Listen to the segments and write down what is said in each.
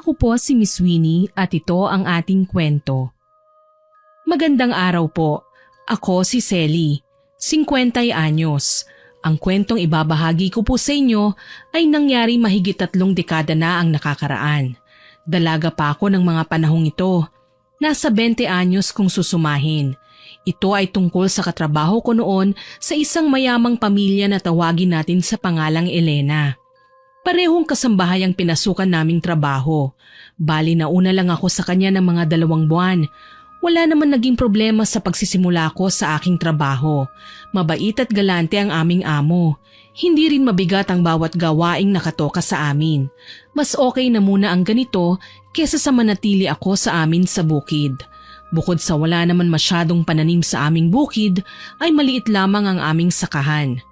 Ako po si Miss Winnie at ito ang ating kwento. Magandang araw po. Ako si Selly, 50 anyos. Ang kwentong ibabahagi ko po sa inyo ay nangyari mahigit 3 dekada na ang nakakaraan. Dalaga pa ako ng mga panahong ito. Nasa 20 anyos kung susumahin. Ito ay tungkol sa katrabaho ko noon sa isang mayamang pamilya na tawagin natin sa pangalang Elena. Parehong kasambahay ang pinasukan naming trabaho. Bali nauna lang ako sa kanya ng mga 2 buwan. Wala naman naging problema sa pagsisimula ko sa aking trabaho. Mabait at galante ang aming amo. Hindi rin mabigat ang bawat gawaing nakatoka sa amin. Mas okay na muna ang ganito kesa sa manatili ako sa amin sa bukid. Bukod sa wala naman masyadong pananim sa aming bukid, ay maliit lamang ang aming sakahan.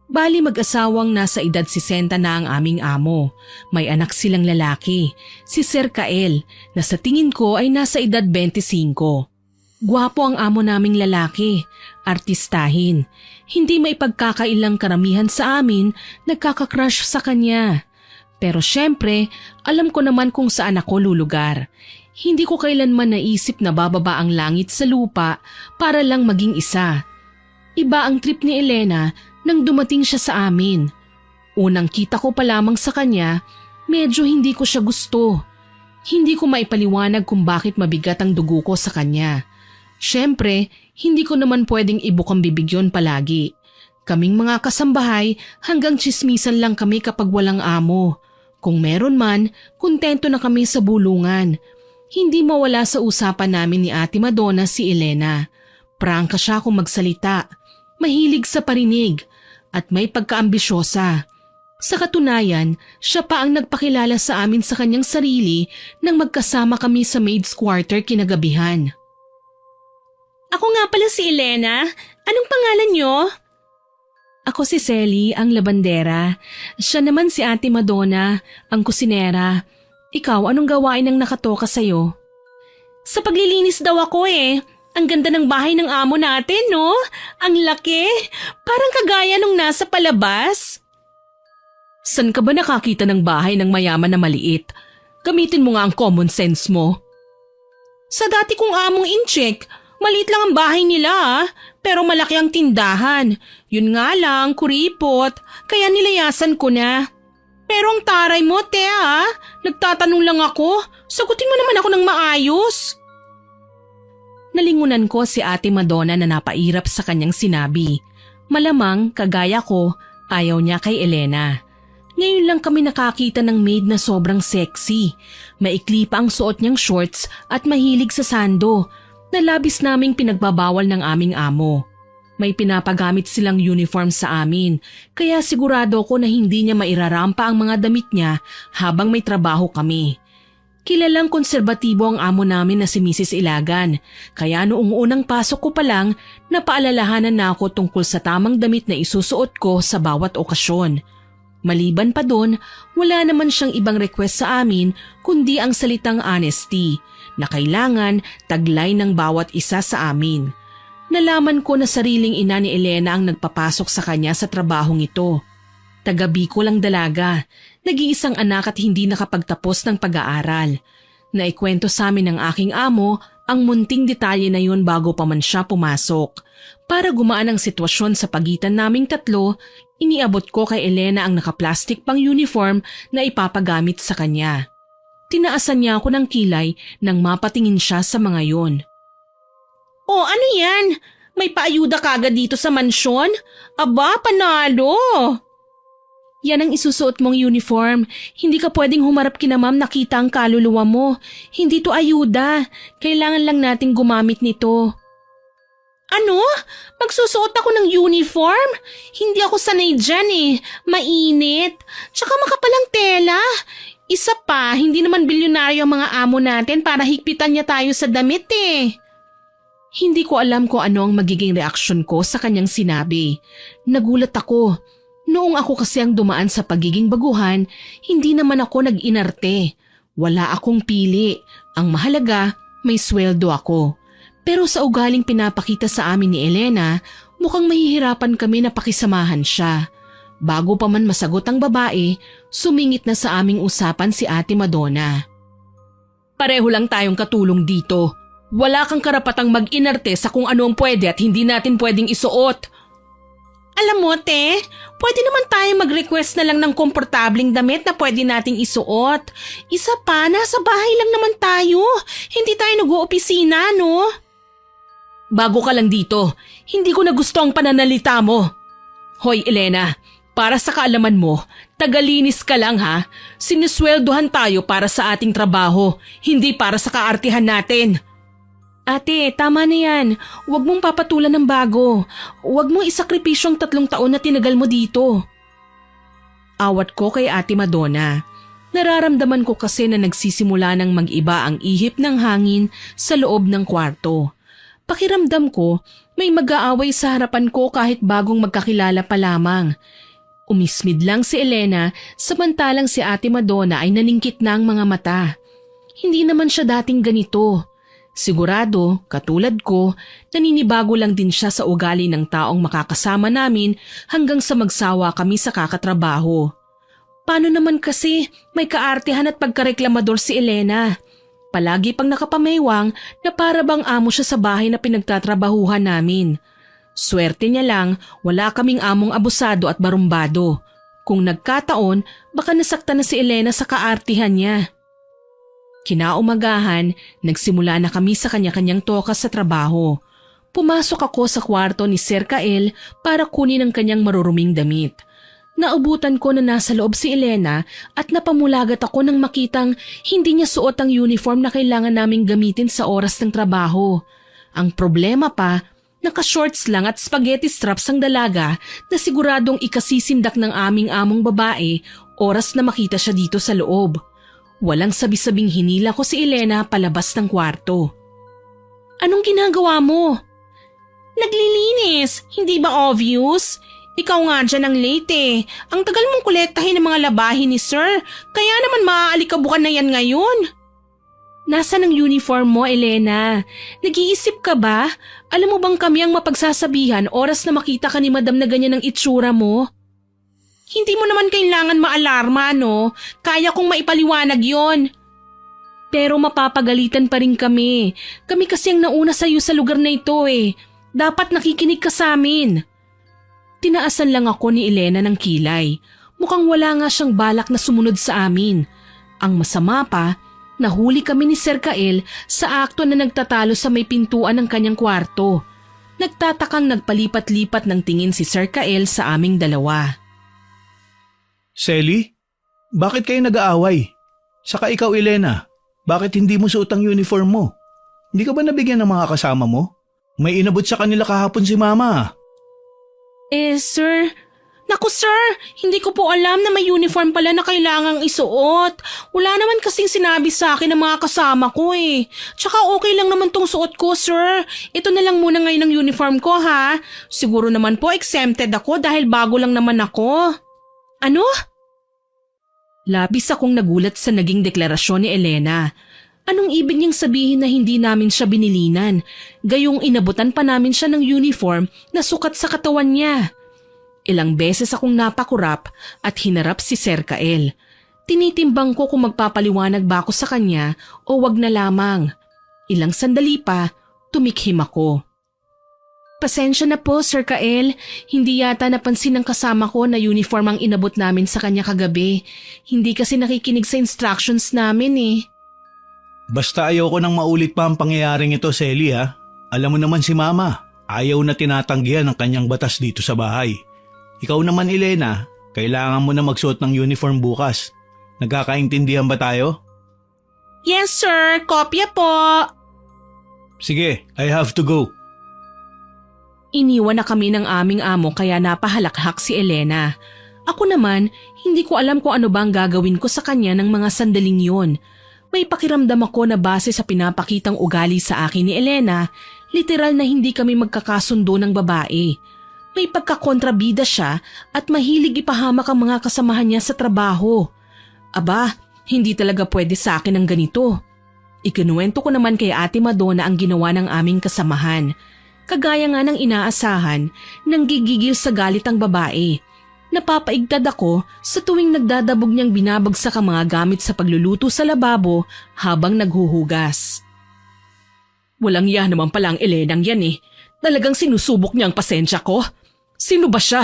Bali mag-asawang nasa edad 60 na ang aming amo. May anak silang lalaki, si Sir Kael, na sa tingin ko ay nasa edad 25. Gwapo ang amo naming lalaki, artistahin. Hindi may pagkakailang karamihan sa amin nagkakakrush sa kanya. Pero syempre, alam ko naman kung saan ako lulugar. Hindi ko kailanman naisip na bababa ang langit sa lupa para lang maging isa. Iba ang trip ni Elena nang dumating siya sa amin. Unang kita ko pa lamang sa kanya, medyo hindi ko siya gusto. Hindi ko maipaliwanag kung bakit mabigat ang dugo ko sa kanya. Siyempre, hindi ko naman pwedeng ibukang bibig yun palagi. Kaming mga kasambahay hanggang tsismisan lang kami kapag walang amo. Kung meron man, kontento na kami sa bulungan. Hindi mawala sa usapan namin ni Ate Madonna si Elena. Prangka siya kung magsalita. Mahilig sa parinig at may pagkaambisyosa. Sa katunayan, siya pa ang nagpakilala sa amin sa kanyang sarili nang magkasama kami sa maid's quarter kinagabihan. Ako nga pala si Elena. Anong pangalan niyo? Ako si Selly, ang labandera. Siya naman si Ate Madonna, ang kusinera. Ikaw, anong gawain ang nakatoka sa'yo? Sa paglilinis daw ako eh. Ang ganda ng bahay ng amo natin, no? Ang laki. Parang kagaya nung nasa palabas. San ka ba nakakita ng bahay ng mayaman na maliit? Gamitin mo nga ang common sense mo. Sa dati kong among incheck, maliit lang ang bahay nila pero malaki ang tindahan. Yun nga lang, kuripot, kaya nilayasan ko na. Pero ang taray mo, te nagtatanong lang ako. Sagutin mo naman ako ng maayos. Nalingunan ko si Ate Madonna na napairap sa kanyang sinabi. Malamang, kagaya ko, ayaw niya kay Elena. Ngayon lang kami nakakita ng maid na sobrang sexy. Maikli pa ang suot niyang shorts at mahilig sa sando na labis naming pinagbabawal ng aming amo. May pinapagamit silang uniform sa amin kaya sigurado ko na hindi niya mairarampa ang mga damit niya habang may trabaho kami. Kilalang konserbatibo ang amo namin na si Mrs. Ilagan, kaya noong unang pasok ko pa lang, napaalalahanan na ako tungkol sa tamang damit na isusuot ko sa bawat okasyon. Maliban pa doon, wala naman siyang ibang request sa amin kundi ang salitang honesty, na kailangan taglay ng bawat isa sa amin. Nalaman ko na sariling ina ni Elena ang nagpapasok sa kanya sa trabahong ito. Taga Bicol ang dalaga, nag-iisang anak at hindi nakapagtapos ng pag-aaral. Naikwento sa amin ng aking amo ang munting detalye na yun bago pa man siya pumasok. Para gumaan ang sitwasyon sa pagitan naming tatlo, iniabot ko kay Elena ang nakaplastik pang uniform na ipapagamit sa kanya. Tinaasan niya ako ng kilay nang mapatingin siya sa mga yon. Oh, ano yan? May paayuda kagad dito sa mansyon? Aba, panalo! Yan ang isusuot mong uniform. Hindi ka pwedeng humarap kina ma'am nakita ang kaluluwa mo. Hindi to ayuda. Kailangan lang nating gumamit nito. Ano? Magsusuot ako ng uniform? Hindi ako sanay dyan eh. Mainit. Tsaka makapalang tela. Isa pa, hindi naman bilyonaryo ang mga amo natin para higpitan niya tayo sa damit eh. Hindi ko alam kung ano ang magiging reaksyon ko sa kanyang sinabi. Nagulat ako. Noong ako kasi ang dumaan sa pagiging baguhan, hindi naman ako nag-inarte. Wala akong pili. Ang mahalaga, may sweldo ako. Pero sa ugaling pinapakita sa amin ni Elena, mukhang mahihirapan kami na pakisamahan siya. Bago pa man masagot ang babae, sumingit na sa aming usapan si Ate Madonna. Pareho lang tayong katulong dito. Wala kang karapatang mag-inarte sa kung ano ang pwede at hindi natin pwedeng isuot. Alam mo, te, pwede naman tayo mag-request na lang ng komportabling damit na pwede nating isuot. Isa pa, nasa bahay lang naman tayo. Hindi tayo nag-oopisina, no? Bago ka lang dito, hindi ko na gusto ang pananalita mo. Hoy, Elena, para sa kaalaman mo, tagalinis ka lang ha. Sinisweldohan tayo para sa ating trabaho, hindi para sa kaartihan natin. Ate, tama na yan. Huwag mong papatulan ng bago. Huwag mong isakripisyong 3 taon na tinagal mo dito. Awat ko kay Ate Madonna. Nararamdaman ko kasi na nagsisimula ng mag-iba ang ihip ng hangin sa loob ng kwarto. Pakiramdam ko, may mag-aaway sa harapan ko kahit bagong magkakilala pa lamang. Umismid lang si Elena samantalang si Ate Madonna ay naningkit na ang mga mata. Hindi naman siya dating ganito. Sigurado, katulad ko, naninibago lang din siya sa ugali ng taong makakasama namin hanggang sa magsawa kami sa kakatrabaho. Paano naman kasi may kaartehan at pagkareklamador si Elena? Palagi pang nakapamaywang na para bang amo siya sa bahay na pinagtatrabahuhan namin. Swerte niya lang, wala kaming among abusado at barumbado. Kung nagkataon, baka nasaktan na si Elena sa kaartihan niya. Kinaumagahan, nagsimula na kami sa kanya-kanyang tokas sa trabaho. Pumasok ako sa kwarto ni Sir Kael para kunin ang kanyang maruruming damit. Naubutan ko na nasa loob si Elena at napamulagat ako nang makitang hindi niya suot ang uniform na kailangan naming gamitin sa oras ng trabaho. Ang problema pa, naka-shorts lang at spaghetti straps ang dalaga na siguradong ikasisindak ng aming among babae oras na makita siya dito sa loob. Walang sabi-sabing hinila ko si Elena palabas ng kwarto. Anong ginagawa mo? Naglilinis, hindi ba obvious? Ikaw nga dyan ang late eh. Ang tagal mong kolektahin ng mga labahin ni Sir, kaya naman maaalikabukan na yan ngayon. Nasaan ang uniform mo, Elena? Nag-iisip ka ba? Alam mo bang kami ang mapagsasabihan oras na makita ka ni Madam na ganyan ang itsura mo? Hindi mo naman kailangan maalarma, no? Kaya kong maipaliwanag yon. Pero mapapagalitan pa rin kami. Kami kasi ang nauna sa iyo sa lugar na ito eh. Dapat nakikinig ka sa amin. Tinaasan lang ako ni Elena ng kilay. Mukhang wala nga siyang balak na sumunod sa amin. Ang masama pa, nahuli kami ni Sir Kael sa akto na nagtatalo sa may pintuan ng kanyang kwarto. Nagtatakang nagpalipat-lipat ng tingin si Sir Kael sa aming dalawa. Selly, bakit kayo nag-aaway? Saka ikaw, Elena, bakit hindi mo suot ang uniform mo? Hindi ka ba nabigyan ng mga kasama mo? May inabot sa kanila kahapon si Mama. Sir, naku sir, hindi ko po alam na may uniform pala na kailangang isuot. Wala naman kasing sinabi sa akin ng mga kasama ko eh. Tsaka okay lang naman tong suot ko, sir. Ito na lang muna ngayon ang uniform ko ha. Siguro naman po exempted ako dahil bago lang naman ako. Ano? Labis akong nagulat sa naging deklarasyon ni Elena. Anong ibig niyang sabihin na hindi namin siya binilinan? Gayong inabutan pa namin siya ng uniform na sukat sa katawan niya. Ilang beses akong napakurap at hinarap si Sir Kael. Tinitimbang ko kung magpapaliwanag ba ako sa kanya o wag na lamang. Ilang sandali pa, tumikhim ako. Pasensya na po, Sir Kael. Hindi yata napansin ng kasama ko na uniform ang inabot namin sa kanya kagabi. Hindi kasi nakikinig sa instructions namin eh. Basta ayoko nang maulit pa ang pangyayaring ito, Selly ha. Alam mo naman si Mama, ayaw na tinatanggihan ang kanyang batas dito sa bahay. Ikaw naman, Elena, kailangan mo na magsuot ng uniform bukas. Nagkakaintindihan ba tayo? Yes sir, kopya po. Sige, I have to go. Iniwan na kami ng aming amo kaya napahalakhak si Elena. Ako naman, hindi ko alam kung ano ba ang gagawin ko sa kanya ng mga sandaling yon. May pakiramdam ako na base sa pinapakitang ugali sa akin ni Elena, literal na hindi kami magkakasundo ng babae. May pagkakontrabida siya at mahilig ipahamak ang mga kasamahan niya sa trabaho. Aba, hindi talaga pwede sa akin ang ganito. Ikinuwento ko naman kay Ate Madonna ang ginawa ng aming kasamahan. Kagaya nga ng inaasahan, nanggigigil sa galit ang babae. Napapaigtad ako sa tuwing nagdadabog niyang binabagsak ang mga gamit sa pagluluto sa lababo habang naghuhugas. Walang yan naman pala ang Elenang yan eh. Talagang sinusubok niya ang pasensya ko. Sino ba siya?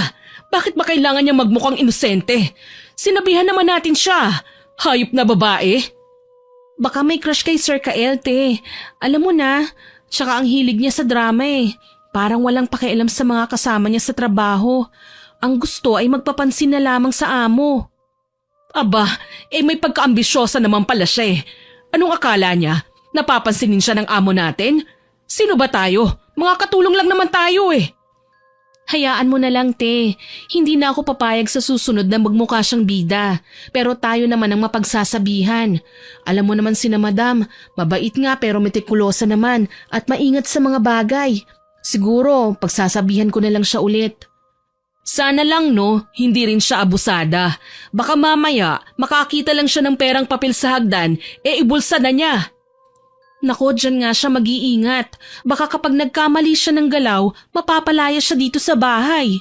Bakit ba kailangan niya magmukhang inosente? Sinabihan naman natin siya. Hayop na babae. Baka may crush kay Sir Kael, te. Alam mo na, tsaka ang hilig niya sa drama eh. Parang walang pakialam sa mga kasama niya sa trabaho. Ang gusto ay magpapansin na lamang sa amo. Aba, may pagkaambisyosa naman pala siya eh. Anong akala niya? Napapansinin siya ng amo natin? Sino ba tayo? Mga katulong lang naman tayo eh. Hayaan mo na lang, te. Hindi na ako papayag sa susunod na magmukha siyang bida. Pero tayo naman ang mapagsasabihan. Alam mo naman sina madam, mabait nga pero metikulosa naman at maingat sa mga bagay. Siguro, pagsasabihan ko na lang siya ulit. Sana lang no, hindi rin siya abusada. Baka mamaya, makakita lang siya ng perang papel sa hagdan, ibulsa na niya. Nako, dyan nga siya mag-iingat. Baka kapag nagkamali siya ng galaw, mapapalaya siya dito sa bahay.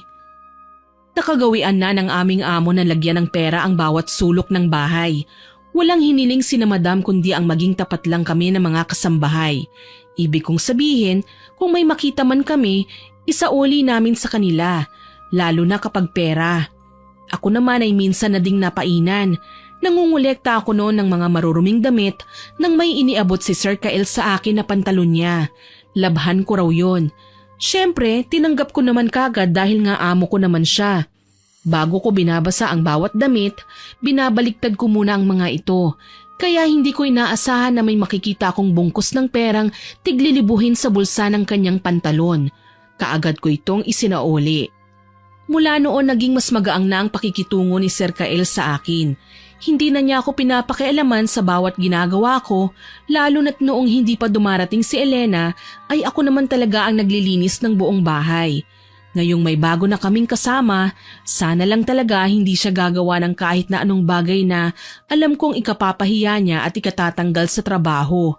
Nakagawian na ng aming amo na lagyan ng pera ang bawat sulok ng bahay. Walang hiniling sina madam kundi ang maging tapat lang kami ng mga kasambahay. Ibig kong sabihin, kung may makita man kami, isauli namin sa kanila, lalo na kapag pera. Ako naman ay minsan na ding napainan. Nangungulekta ako noon ng mga maruruming damit nang may iniabot si Sir Kael sa akin na pantalon niya. Labhan ko raw yun. Siyempre, tinanggap ko naman kagad dahil nga amo ko naman siya. Bago ko binabasa ang bawat damit, binabaliktad ko muna ang mga ito. Kaya hindi ko inaasahan na may makikita akong bungkus ng perang tiglilibuhin sa bulsa ng kanyang pantalon. Kaagad ko itong isinauli. Mula noon naging mas magaang na ang pakikitungo ni Sir Kael sa akin. Hindi na niya ako pinapakialaman sa bawat ginagawa ko, lalo na't noong hindi pa dumarating si Elena ay ako naman talaga ang naglilinis ng buong bahay. Ngayong may bago na kaming kasama, sana lang talaga hindi siya gagawa ng kahit na anong bagay na alam kong ikapapahiya niya at ikatatanggal sa trabaho.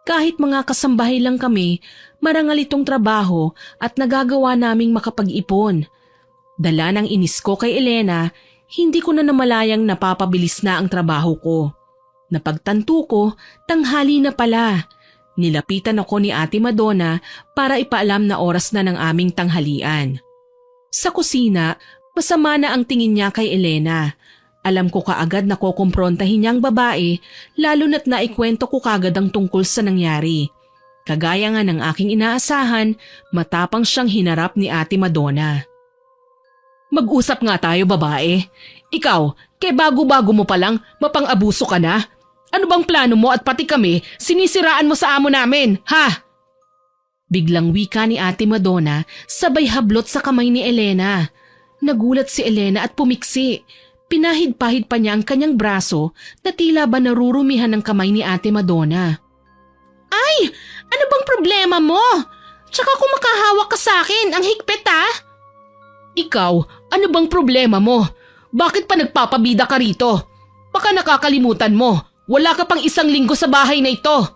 Kahit mga kasambahay lang kami, marangal itong trabaho at nagagawa naming makapag-ipon. Dala ng inis ko kay Elena, hindi ko na namalayang napapabilis na ang trabaho ko. Napagtanto ko, tanghali na pala. Nilapitan ako ni Ate Madonna para ipaalam na oras na ng aming tanghalian. Sa kusina, masama na ang tingin niya kay Elena. Alam ko kaagad na kukumprontahin niya ang babae, lalo na't naikwento ko kagad ang tungkol sa nangyari. Kagaya nga ng aking inaasahan, matapang siyang hinarap ni Ate Madonna. Mag-usap nga tayo, babae. Ikaw, bago-bago mo palang, mapang-abuso ka na. Ano bang plano mo at pati kami, sinisiraan mo sa amo namin, ha? Biglang wika ni Ate Madonna, sabay hablot sa kamay ni Elena. Nagulat si Elena at pumiksi. Pinahid-pahid pa niya ang kanyang braso na tila ba narurumihan ng kamay ni Ate Madonna. Ay! Ano bang problema mo? Tsaka kung makahawak ka sa akin, ang higpit ha? Ikaw, ano bang problema mo? Bakit pa nagpapabida ka rito? Baka nakakalimutan mo, wala ka pang 1 linggo sa bahay na ito.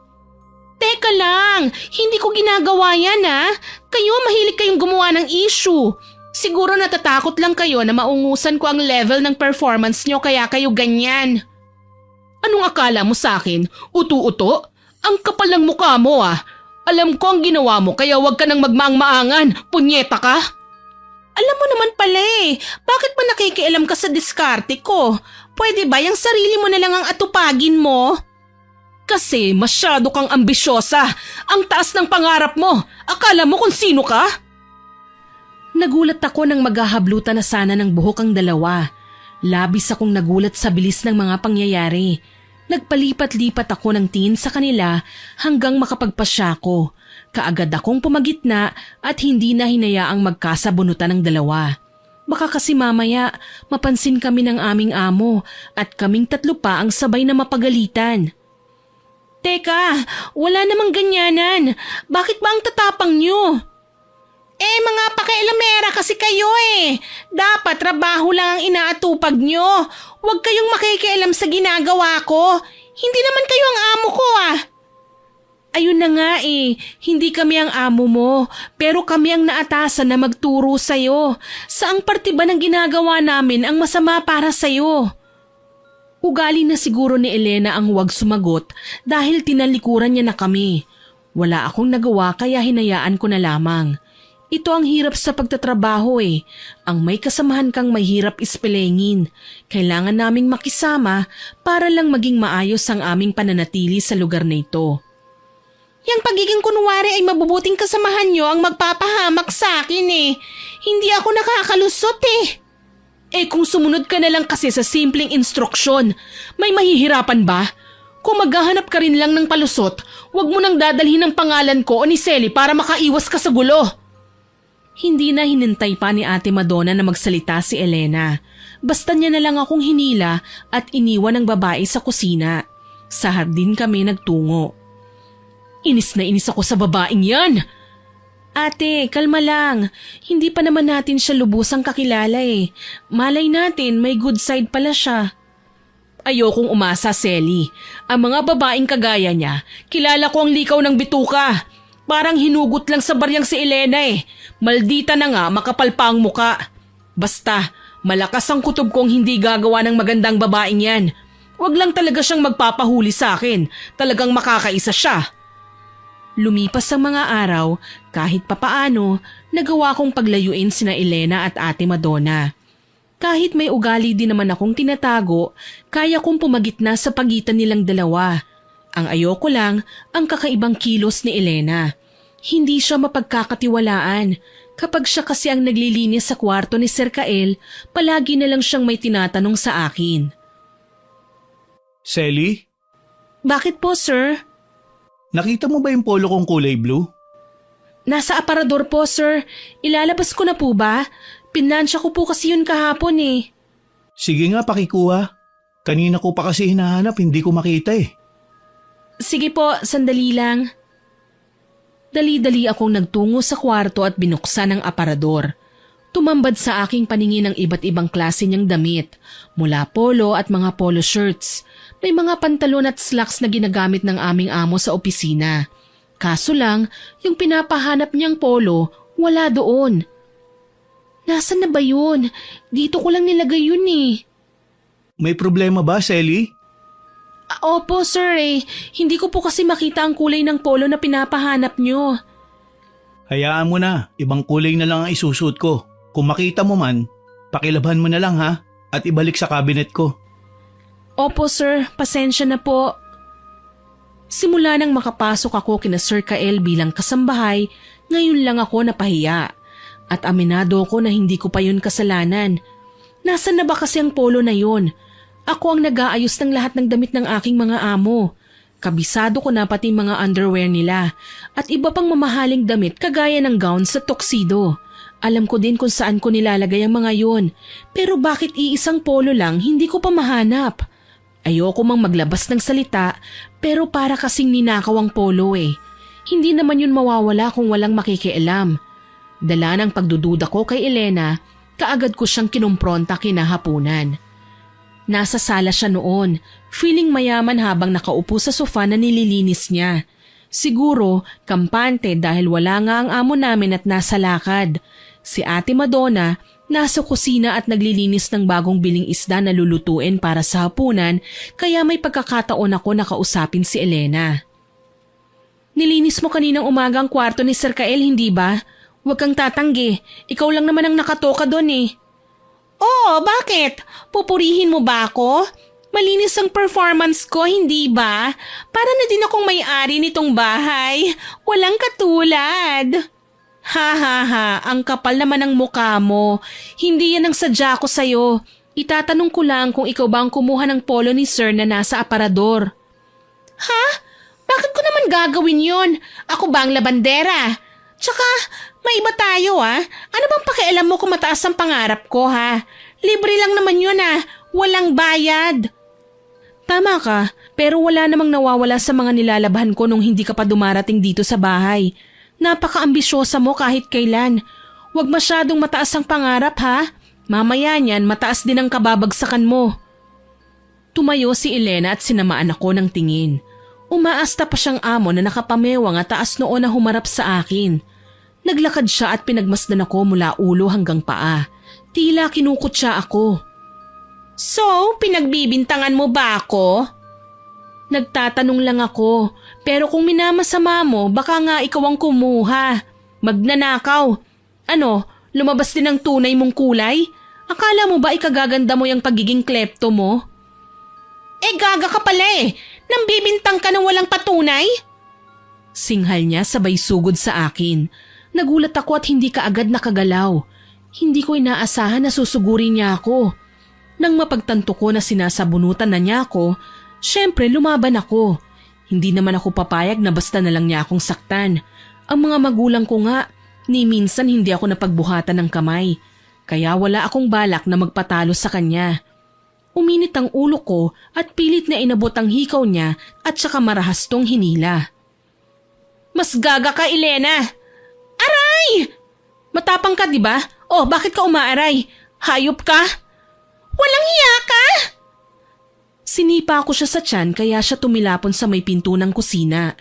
Teka lang, hindi ko ginagawa yan ha. Kayo mahilig kayong gumawa ng issue. Siguro natatakot lang kayo na maungusan ko ang level ng performance nyo kaya kayo ganyan. Anong akala mo sa akin? Uto-uto? Ang kapal ng mukha mo ah. Alam ko ang ginawa mo kaya wag ka nang magmaang-maangan. Punyeta ka? Alam mo naman pala bakit ba nakikialam ka sa diskarte ko? Pwede ba yung sarili mo na lang ang atupagin mo? Kasi masyado kang ambisyosa. Ang taas ng pangarap mo. Akala mo kung sino ka? Nagulat ako nang maghahablutan na sana ng buhok ang dalawa. Labis akong nagulat sa bilis ng mga pangyayari. Nagpalipat-lipat ako ng tingin sa kanila hanggang makapagpasya ko. Kaagad akong pumagitna at hindi na hinayaang magkasabunutan ng dalawa. Baka kasi mamaya mapansin kami ng aming amo at kaming 3 pa ang sabay na mapagalitan. Teka, wala namang ganyanan. Bakit ba ang tatapang nyo? Mga pakialamera kasi kayo Dapat trabaho lang ang inaatupag nyo. Huwag kayong makikialam sa ginagawa ko. Hindi naman kayo ang amo ko Ayun na nga hindi kami ang amo mo, pero kami ang naatasan na magturo sa'yo. Saang parte ba ng ginagawa namin ang masama para sa'yo? Ugali na siguro ni Elena ang huwag sumagot dahil tinalikuran niya na kami. Wala akong nagawa kaya hinayaan ko na lamang. Ito ang hirap sa pagtatrabaho Ang may kasamahan kang mahirap ispelengin. Kailangan naming makisama para lang maging maayos ang aming pananatili sa lugar na ito. Yang pagiging kunwari ay mabubuting kasamahan nyo ang magpapahamak sa akin Hindi ako nakakalusot kung sumunod ka na lang kasi sa simpleng instruksyon, may mahihirapan ba? Kung maghahanap ka rin lang ng palusot, huwag mo nang dadalhin ang pangalan ko o ni Selly para makaiwas ka sa gulo. Hindi na hinintay pa ni Ate Madonna na magsalita si Elena. Basta niya na lang akong hinila at iniwan ng babae sa kusina. Sa hardin kami nagtungo. Inis na inis ako sa babaeng yan. Ate, kalma lang. Hindi pa naman natin siya lubusang kakilala Malay natin may good side pala siya. Ayokong umasa, Selly. Ang mga babaeng kagaya niya, kilala ko ang likaw ng bituka. Parang hinugot lang sa baryang si Elena Maldita na nga, makapal pa ang muka. Basta, malakas ang kutob kong hindi gagawa ng magandang babaeng yan. Huwag lang talaga siyang magpapahuli sa akin. Talagang makakaisa siya. Lumipas ang mga araw, kahit papaano, nagawa kong paglayuin sina Elena at Ate Madonna. Kahit may ugali din naman akong tinatago, kaya kong pumagitna sa pagitan nilang dalawa. Ang ayoko lang, ang kakaibang kilos ni Elena. Hindi siya mapagkakatiwalaan. Kapag siya kasi ang naglilinis sa kwarto ni Sir Kael, palagi na lang siyang may tinatanong sa akin. Selly? Bakit po, sir? Nakita mo ba yung polo kong kulay blue? Nasa aparador po, sir. Ilalabas ko na po ba? Pinansya ko po kasi yun kahapon Sige nga, pakikuha. Kanina ko pa kasi hinahanap, hindi ko makita Sige po, sandali lang. Dali-dali akong nagtungo sa kwarto at binuksan ang aparador. Tumambad sa aking paningin ang iba't ibang klase niyang damit, mula polo at mga polo shirts. May mga pantalon at slacks na ginagamit ng aming amo sa opisina. Kaso lang, yung pinapahanap niyang polo, wala doon. Nasaan na ba yun? Dito ko lang nilagay yun May problema ba, Selly? Opo, sir Hindi ko po kasi makita ang kulay ng polo na pinapahanap niyo. Hayaan mo na, ibang kulay na lang ang isusuot ko. Kung makita mo man, pakilabhan mo na lang at ibalik sa cabinet ko. Opo, sir. Pasensya na po. Simula nang makapasok ako kina Sir Kael bilang kasambahay, ngayon lang ako napahiya. At aminado ko na hindi ko pa yun kasalanan. Nasaan na ba kasi ang polo na yun? Ako ang nag-aayos ng lahat ng damit ng aking mga amo. Kabisado ko na pati mga underwear nila at iba pang mamahaling damit kagaya ng gown sa tuxedo. Alam ko din kung saan ko nilalagay ang mga yun. Pero bakit iisang polo lang hindi ko pa mahanap? Ayoko mang maglabas ng salita pero para kasing ninakaw ang polo Hindi naman yun mawawala kung walang makikialam. Dala ng pagdududa ko kay Elena, kaagad ko siyang kinumpronta kinahapunan. Nasa sala siya noon, feeling mayaman habang nakaupo sa sofa na nililinis niya. Siguro, kampante dahil wala nga ang amo namin at nasa lakad. Si Ate Madonna, nasa kusina at naglilinis ng bagong biling isda na lulutuin para sa hapunan, kaya may pagkakataon ako na kausapin si Elena. Nilinis mo kaninang umaga ang kwarto ni Sir Kael, hindi ba? Huwag kang tatanggi, ikaw lang naman ang nakatoka doon Oo, bakit? Pupurihin mo ba ako? Malinis ang performance ko, hindi ba? Para na din akong may-ari nitong bahay. Walang katulad. Ha, ang kapal naman ng mukha mo. Hindi yan ang sadya ko sa'yo. Itatanong ko lang kung ikaw ba ang kumuha ng polo ni Sir na nasa aparador. Ha? Bakit ko naman gagawin yun? Ako ba ang labandera? Tsaka, may iba tayo Ano bang pakialam mo kung mataas ang pangarap ko Libre lang naman yun Walang bayad. Tama ka, pero wala namang nawawala sa mga nilalabhan ko nung hindi ka pa dumarating dito sa bahay. Napaka-ambisyosa mo kahit kailan. Huwag masyadong mataas ang pangarap Mamaya niyan mataas din ang kababagsakan mo. Tumayo si Elena at sinamaan ako ng tingin. Umaasta pa siyang amo na nakapamewang at taas noo na humarap sa akin. Naglakad siya at pinagmasdan ako mula ulo hanggang paa. Tila kinukutya ako. So, pinagbibintangan mo ba ako? Nagtatanong lang ako, pero kung minamasama mo, baka nga ikaw ang kumuha. Magnanakaw. Ano, lumabas din ang tunay mong kulay? Akala mo ba ikagaganda mo yung pagiging klepto mo? Gaga ka pala Nang bibintang ka ng walang patunay? Singhal niya sabay sugod sa akin. Nagulat ako at hindi kaagad nakagalaw. Hindi ko inaasahan na susugurin niya ako. Nang mapagtanto ko na sinasabunutan na niya ako, syempre lumaban ako. Hindi naman ako papayag na basta na lang niya akong saktan. Ang mga magulang ko nga, ni minsan hindi ako napagbuhatan ng kamay. Kaya wala akong balak na magpatalo sa kanya. Uminit ang ulo ko at pilit na inabot ang hikaw niya at saka marahas tong hinila. Mas gaga ka, Elena! Aray! Matapang ka, di ba? Oh, bakit ka umaaray? Hayop ka? Walang hiya ka! Sinipa ko siya sa tiyan kaya siya tumilapon sa may pinto ng kusina.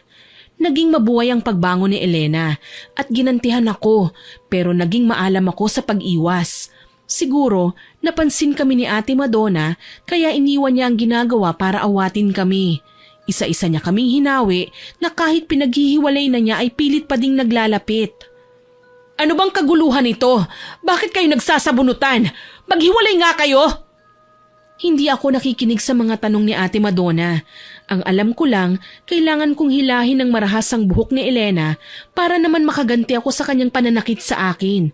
Naging mabuhay ang pagbangon ni Elena at ginantihan ako pero naging maalam ako sa pag-iwas. Siguro napansin kami ni Ate Madonna kaya iniwan niya ang ginagawa para awatin kami. Isa-isa niya kaming hinawi na kahit pinaghihiwalay na niya ay pilit pa ding naglalapit. Ano bang kaguluhan ito? Bakit kayo nagsasabunutan? Maghiwalay nga kayo! Hindi ako nakikinig sa mga tanong ni Ate Madonna. Ang alam ko lang, kailangan kong hilahin ng marahas ang buhok ni Elena para naman makaganti ako sa kanyang pananakit sa akin.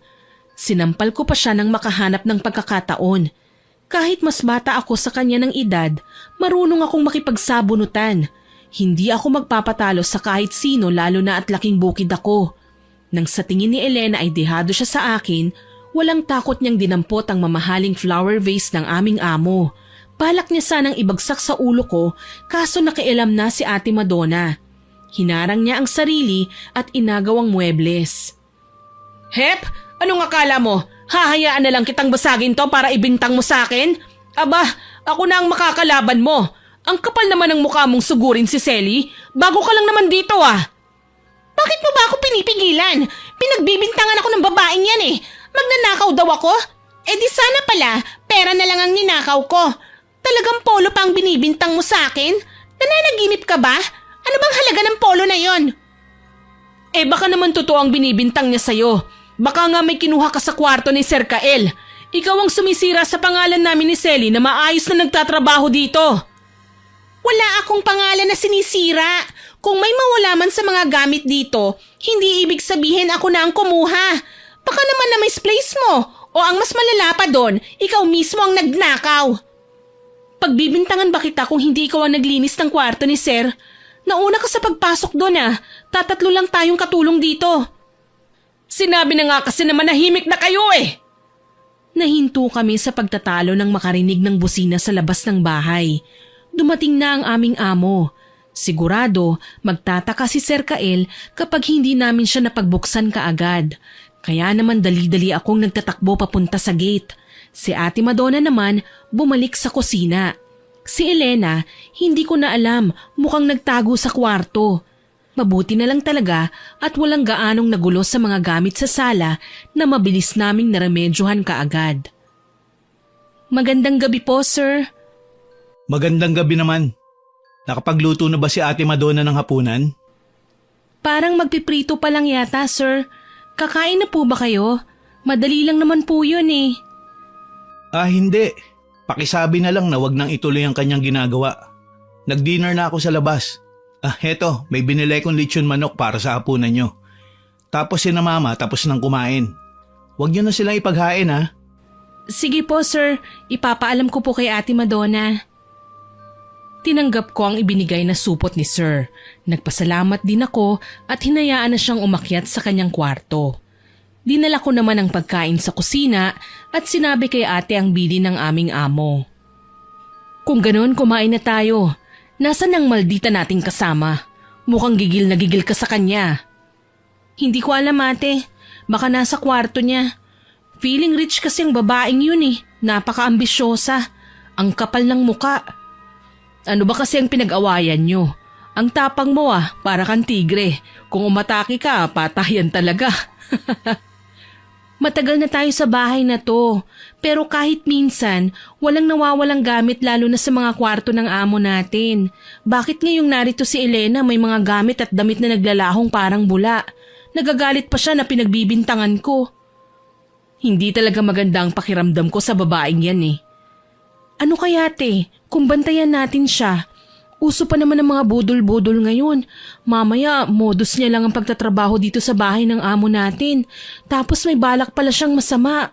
Sinampal ko pa siya nang makahanap ng pagkakataon. Kahit mas bata ako sa kanya ng edad, marunong akong makipagsabunutan. Hindi ako magpapatalo sa kahit sino lalo na at laking bukid ako. Nang sa tingin ni Elena ay dehado siya sa akin, walang takot niyang dinampot ang mamahaling flower vase ng aming amo. Balak niya sanang ibagsak sa ulo ko kaso nakialam na si Ate Madonna. Hinarang niya ang sarili at inagaw ang muebles. Hep, anong akala mo? Hahayaan na lang kitang basagin to para ibintang mo sa akin? Aba, ako na ang makakalaban mo. Ang kapal naman ng mukha mong sugurin si Selly. Bago ka lang naman dito Bakit mo ba ako pinipigilan? Pinagbibintangan ako ng babaeng yan Magnanakaw daw ako? Di sana pala, pera na lang ang ninakaw ko. Talagang polo pa ang binibintang mo sa akin? Nananaginip ka ba? Ano bang halaga ng polo na yon? Baka naman totoo ang binibintang niya sa'yo. Baka nga may kinuha ka sa kwarto ni Sir Kael. Ikaw ang sumisira sa pangalan namin ni Selly na maayos na nagtatrabaho dito. Wala akong pangalan na sinisira. Kung may mawala man sa mga gamit dito, hindi ibig sabihin ako na ang kumuha. Baka naman na misplace mo o ang mas malala pa doon, ikaw mismo ang nagnakaw. Pagbibintangan ba kita kung hindi ikaw ang naglinis ng kwarto ni Sir? Nauna ka sa pagpasok doon Tatatlo lang tayong katulong dito. Sinabi na nga kasi na manahimik na kayo Nahinto kami sa pagtatalo nang makarinig ng busina sa labas ng bahay. Dumating na ang aming amo. Sigurado magtataka si Sir Kael kapag hindi namin siya napagbuksan kaagad. Kaya naman dali-dali akong nagtatakbo papunta sa gate. Si Ate Madonna naman bumalik sa kusina. Si Elena, hindi ko na alam, mukhang nagtago sa kwarto. Mabuti na lang talaga at walang gaanong nagulo sa mga gamit sa sala na mabilis naming naremedyohan kaagad. Magandang gabi po, sir. Magandang gabi naman. Nakapagluto na ba si Ate Madonna ng hapunan? Parang magpiprito pa lang yata, sir. Kakain na po ba kayo? Madali lang naman po yun Hindi. Pakisabi na lang na wag nang ituloy ang kanyang ginagawa. Nag-dinner na ako sa labas. Heto, may binili kong lechon manok para sa hapunan nyo. Tapos sina mama tapos nang kumain. Wag nyo na silang ipaghain Sige po, sir. Ipapaalam ko po kay Ate Madonna. Tinanggap ko ang ibinigay na supot ni Sir. Nagpasalamat din ako at hinayaan na siyang umakyat sa kanyang kwarto. Dinala ko naman ang pagkain sa kusina at sinabi kay ate ang bili ng aming amo. Kung ganon, kumain na tayo. Nasaan ang maldita nating kasama? Mukhang gigil na gigil ka sa kanya. Hindi ko alam, ate. Baka nasa kwarto niya. Feeling rich kasi ang babaeng yun Napaka-ambisyosa. Ang kapal ng muka. Ano ba kasi ang pinag-awayan nyo? Ang tapang mo para kang tigre. Kung umatake ka, patayan talaga. Matagal na tayo sa bahay na to, pero kahit minsan, walang nawawalang gamit lalo na sa mga kwarto ng amo natin. Bakit ngayong narito si Elena may mga gamit at damit na naglalahong parang bula? Nagagalit pa siya na pinagbibintangan ko. Hindi talaga maganda ang pakiramdam ko sa babaeng yan eh. Ano kaya te, kung bantayan natin siya? Uso pa naman ang mga budol-budol ngayon. Mamaya, modus niya lang ang pagtatrabaho dito sa bahay ng amo natin. Tapos may balak pala siyang masama.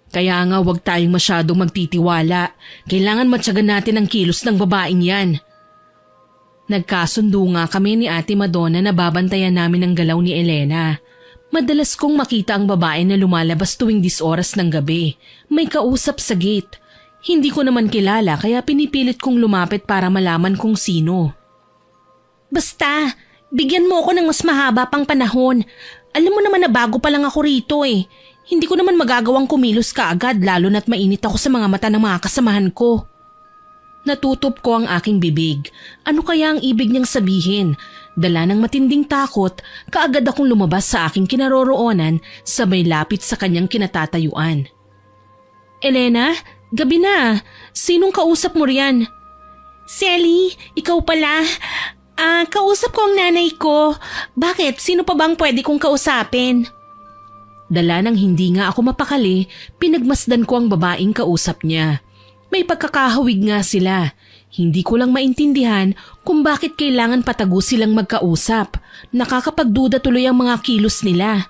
Kaya nga wag tayong masyadong magtitiwala. Kailangan matyagan natin ang kilos ng babaeng yan. Nagkasundo nga kami ni Ate Madonna na babantayan namin ang galaw ni Elena. Madalas kong makita ang babae na lumalabas tuwing 10 oras ng gabi. May kausap sa gate. Hindi ko naman kilala kaya pinipilit kong lumapit para malaman kung sino. Basta, bigyan mo ako ng mas mahaba pang panahon. Alam mo naman na bago pa lang ako rito eh. Hindi ko naman magagawang kumilos kaagad lalo na't mainit ako sa mga mata ng mga kasamahan ko. Natutop ko ang aking bibig. Ano kaya ang ibig niyang sabihin? Dala ng matinding takot, kaagad akong lumabas sa aking kinaroroonan sabay lapit sa kanyang kinatatayuan. Elena, gabi na. Sinong kausap mo riyan? Selly, ikaw pala. Kausap ko ang nanay ko. Bakit? Sino pa bang pwede kong kausapin? Dala ng hindi nga ako mapakali, pinagmasdan ko ang babaeng kausap niya. May pagkakahawig nga sila. Hindi ko lang maintindihan kung bakit kailangan patago silang magkausap. Nakakapagduda tuloy ang mga kilos nila.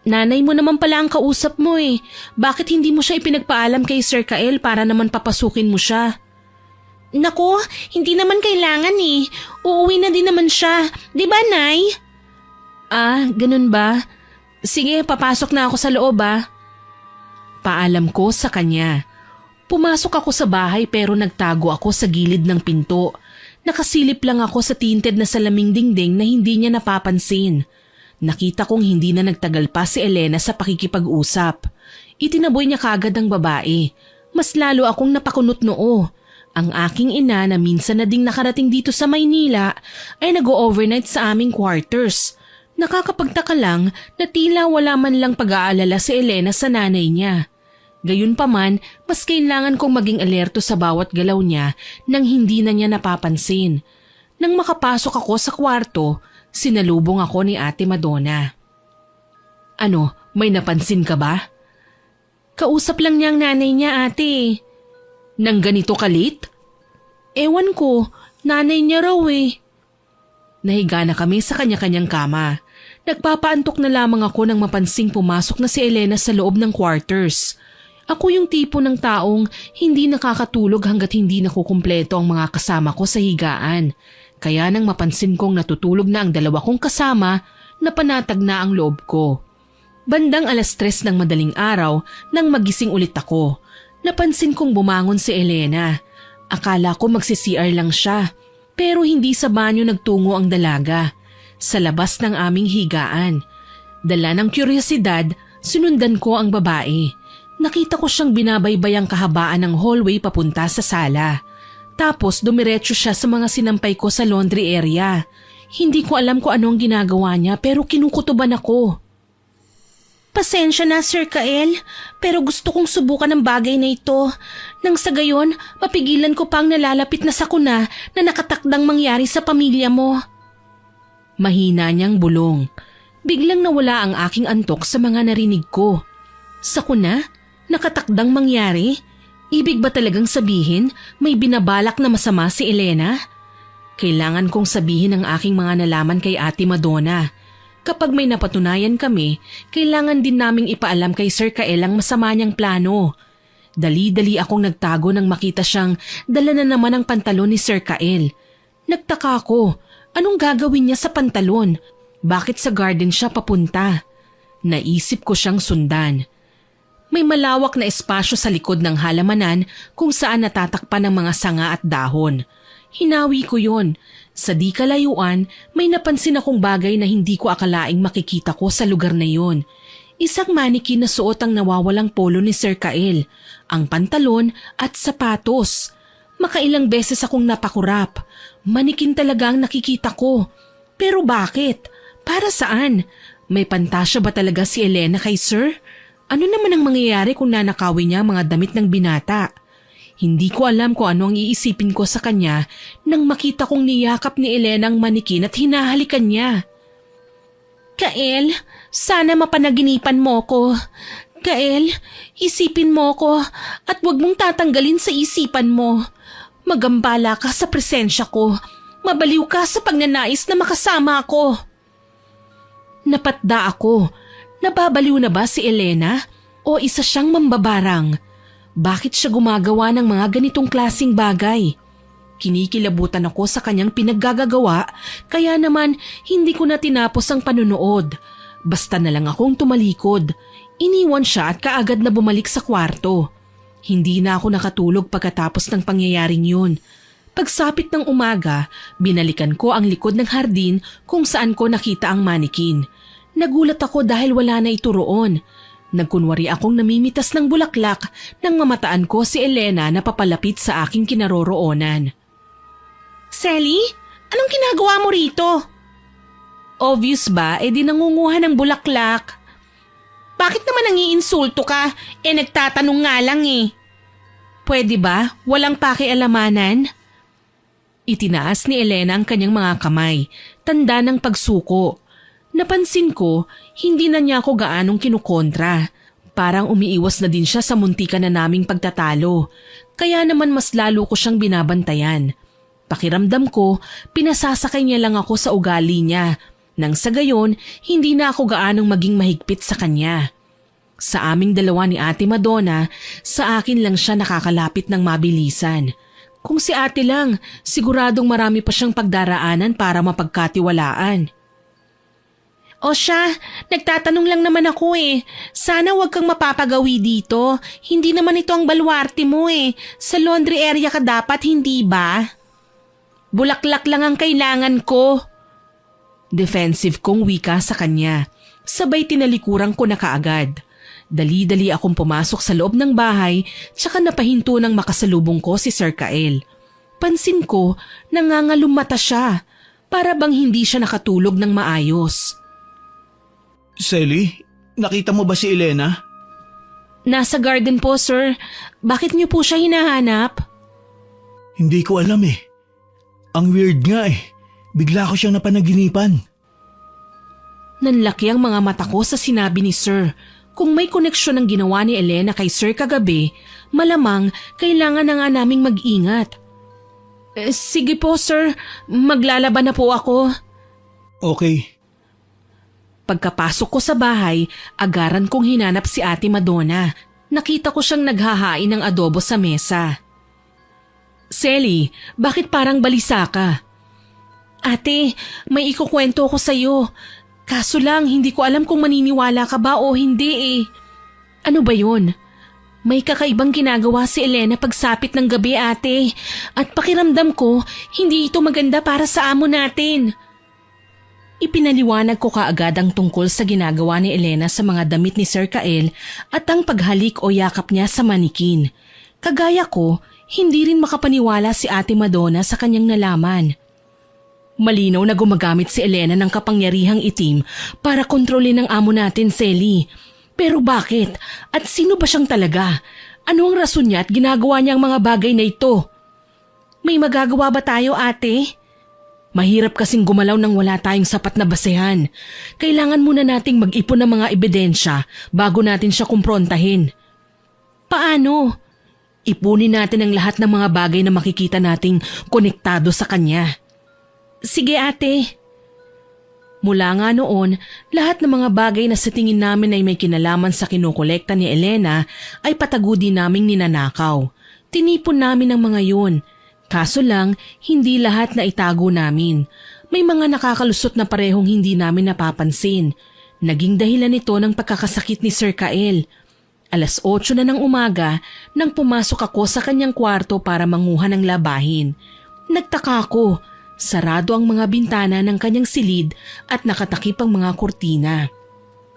Nanay mo naman pala ang kausap mo eh. Bakit hindi mo siya ipinagpaalam kay Sir Kael para naman papasukin mo siya? Naku, hindi naman kailangan eh. Uuwi na din naman siya. Di ba, Nay? Ganun ba? Sige, papasok na ako sa loob Paalam ko sa kanya. Pumasok ako sa bahay pero nagtago ako sa gilid ng pinto. Nakasilip lang ako sa tinted na salaming dingding na hindi niya napapansin. Nakita kong hindi na nagtagal pa si Elena sa pakikipag-usap. Itinaboy niya kagad ang babae. Mas lalo akong napakunot noo. Ang aking ina na minsan na ding nakarating dito sa Maynila ay nag-overnight sa aming quarters. Nakakapagtaka lang na tila wala man lang pag-aalala si Elena sa nanay niya. Gayunpaman, mas kailangan kong maging alerto sa bawat galaw niya nang hindi na niya napapansin. Nang makapasok ako sa kwarto, sinalubong ako ni Ate Madonna. Ano, may napansin ka ba? Kausap lang niya ang nanay niya, ate. Nang ganito kalit? Ewan ko, nanay niya raw eh. Nahiga na kami sa kanya-kanyang kama. Nagpapaantok na lamang ako nang mapansing pumasok na si Elena sa loob ng quarters. Ako yung tipo ng taong hindi nakakatulog hanggat hindi nakukumpleto ang mga kasama ko sa higaan. Kaya nang mapansin kong natutulog na ang dalawa kong kasama, napanatag na ang loob ko. Bandang 3:00 ng madaling araw nang magising ulit ako. Napansin kong bumangon si Elena. Akala ko magsi-CR lang siya, pero hindi sa banyo nagtungo ang dalaga. Sa labas ng aming higaan. Dala ng kuryosidad, sinundan ko ang babae. Nakita ko siyang binabaybay ang kahabaan ng hallway papunta sa sala. Tapos dumiretso siya sa mga sinampay ko sa laundry area. Hindi ko alam kung anong ginagawa niya pero kinukutuban ako. Pasensya na, Sir Kael, pero gusto kong subukan ang bagay na ito. Nang sa gayon, mapigilan ko pang nalalapit na sakuna na nakatakdang mangyari sa pamilya mo. Mahina niyang bulong. Biglang nawala ang aking antok sa mga narinig ko. Sakuna? Nakatakdang mangyari? Ibig ba talagang sabihin may binabalak na masama si Elena? Kailangan kong sabihin ang aking mga nalaman kay Ate Madonna. Kapag may napatunayan kami, kailangan din naming ipaalam kay Sir Kael ang masama niyang plano. Dali-dali akong nagtago nang makita siyang dala na naman ang pantalon ni Sir Kael. Nagtaka ako, anong gagawin niya sa pantalon? Bakit sa garden siya papunta? Naisip ko siyang sundan. May malawak na espasyo sa likod ng halamanan kung saan natatakpan ng mga sanga at dahon. Hinawi ko yon. Sa di kalayuan, may napansin akong bagay na hindi ko akalaing makikita ko sa lugar na yon. Isang manikin na suot ang nawawalang polo ni Sir Kael, ang pantalon at sapatos. Makailang beses akong napakurap. Manikin talaga ang nakikita ko. Pero bakit? Para saan? May pantasya ba talaga si Elena kay Sir? Ano naman ang mangyayari kung nanakawin niya ang mga damit ng binata? Hindi ko alam kung ano ang iisipin ko sa kanya nang makita kong niyakap ni Elena ang manikin at hinahalikan niya. Kael, sana mapanaginipan mo ko. Kael, isipin mo ko at huwag mong tatanggalin sa isipan mo. Magambala ka sa presensya ko. Mabaliw ka sa pagnanais na makasama ako. Napatda ako. Nababaliw na ba si Elena o isa siyang mambabarang? Bakit siya gumagawa ng mga ganitong klasing bagay? Kinikilabutan ako sa kanyang pinaggagawa kaya naman hindi ko na tinapos ang panunood. Basta na lang akong tumalikod. Iniwan siya at kaagad na bumalik sa kwarto. Hindi na ako nakatulog pagkatapos ng pangyayaring yun. Pagsapit ng umaga, binalikan ko ang likod ng hardin kung saan ko nakita ang manikin. Nagulat ako dahil wala na ito roon. Nagkunwari akong namimitas ng bulaklak nang mamataan ko si Elena na papalapit sa aking kinaroroonan. Sally, anong ginagawa mo rito? Obvious ba? Di nangunguha ng bulaklak. Bakit naman nangiinsulto ka? Nagtatanong nga lang eh. Pwede ba? Walang pakialamanan? Itinaas ni Elena ang kanyang mga kamay, tanda ng pagsuko. Napansin ko, hindi na niya ako gaanong kinukontra. Parang umiiwas na din siya sa muntika na naming pagtatalo. Kaya naman mas lalo ko siyang binabantayan. Pakiramdam ko, pinasasakay niya lang ako sa ugali niya. Nang sa gayon, hindi na ako gaanong maging mahigpit sa kanya. Sa aming dalawa ni Ate Madonna, sa akin lang siya nakakalapit ng mabilisan. Kung si ate lang, siguradong marami pa siyang pagdaraanan para mapagkatiwalaan. O siya, nagtatanong lang naman ako eh. Sana wag kang mapapagawi dito. Hindi naman ito ang baluarte mo eh. Sa laundry area ka dapat, hindi ba? Bulaklak lang ang kailangan ko. Defensive kong wika sa kanya. Sabay tinalikuran ko na kaagad. Dali-dali akong pumasok sa loob ng bahay tsaka napahinto nang makasalubong ko si Sir Kael. Pansin ko, nangangalum mata siya. Para bang hindi siya nakatulog ng maayos. Sally, nakita mo ba si Elena? Nasa garden po, sir. Bakit niyo po siya hinahanap? Hindi ko alam eh. Ang weird nga eh. Bigla ko siyang napanaginipan. Nanlaki ang mga mata ko sa sinabi ni Sir. Kung may koneksyon ang ginawa ni Elena kay Sir kagabi, malamang kailangan na nga naming mag-ingat. Sige po, sir. Maglalaban na po ako. Okay. Pagkapasok ko sa bahay, agaran kong hinanap si Ate Madonna. Nakita ko siyang naghahain ng adobo sa mesa. Sally, bakit parang balisa ka? Ate, may ikukwento ko sa'yo. Kaso lang, hindi ko alam kung maniniwala ka ba o hindi eh. Ano ba yun? May kakaibang ginagawa si Elena pagsapit ng gabi, ate. At pakiramdam ko, hindi ito maganda para sa amo natin. Ipinaliwanag ko kaagad ang tungkol sa ginagawa ni Elena sa mga damit ni Sir Kael at ang paghalik o yakap niya sa manikin. Kagaya ko, hindi rin makapaniwala si Ate Madonna sa kanyang nalaman. Malinaw na gumagamit si Elena ng kapangyarihang itim para kontrolin ang amo natin, Sally. Pero bakit? At sino ba siyang talaga? Ano ang rason niya at ginagawa niya ang mga bagay na ito? May magagawa ba tayo, ate? Mahirap kasing gumalaw nang wala tayong sapat na basehan. Kailangan muna nating mag-ipon ng mga ebidensya bago natin siya kumprontahin. Paano? Ipunin natin ang lahat ng mga bagay na makikita nating konektado sa kanya. Sige, ate. Mula nga noon, lahat ng mga bagay na sa tingin namin ay may kinalaman sa kinukolekta ni Elena ay patagudi naming ninanakaw. Tinipon namin ang mga yun. Kaso lang, hindi lahat na itago namin. May mga nakakalusot na parehong hindi namin napapansin. Naging dahilan nito ng pagkakasakit ni Sir Kael. 8:00 na ng umaga nang pumasok ako sa kanyang kwarto para manguha ng labahin. Nagtaka ako. Sarado ang mga bintana ng kanyang silid at nakatakip ang mga kurtina.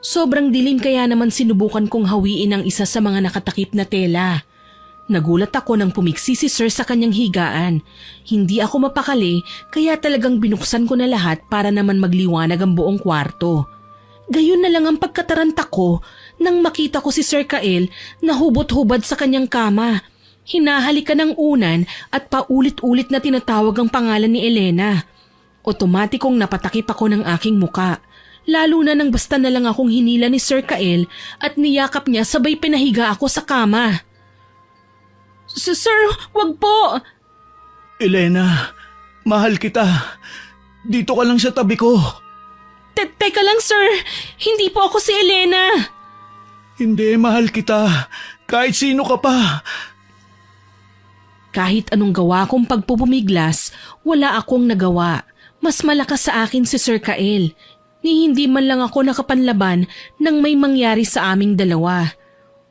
Sobrang dilim kaya naman sinubukan kong hawiin ang isa sa mga nakatakip na tela. Nagulat ako nang pumiksi si Sir sa kanyang higaan. Hindi ako mapakali kaya talagang binuksan ko na lahat para naman magliwanag ang buong kwarto. Gayon na lang ang pagkataranta ko nang makita ko si Sir Kael na hubot-hubad sa kanyang kama. Hinahalikan ng unan at paulit-ulit na tinatawag ang pangalan ni Elena. Otomatikong napatakip ako ng aking muka. Lalo na nang basta na lang akong hinila ni Sir Kael at niyakap niya sabay pinahiga ako sa kama. Sir, wag po! Elena, mahal kita. Dito ka lang sa tabi ko. Teka lang, sir. Hindi po ako si Elena. Hindi, mahal kita. Kahit sino ka pa. Kahit anong gawa kong pagpupumiglas, wala akong nagawa. Mas malakas sa akin si Sir Kael. Ni hindi man lang ako nakapanlaban nang may mangyari sa aming dalawa.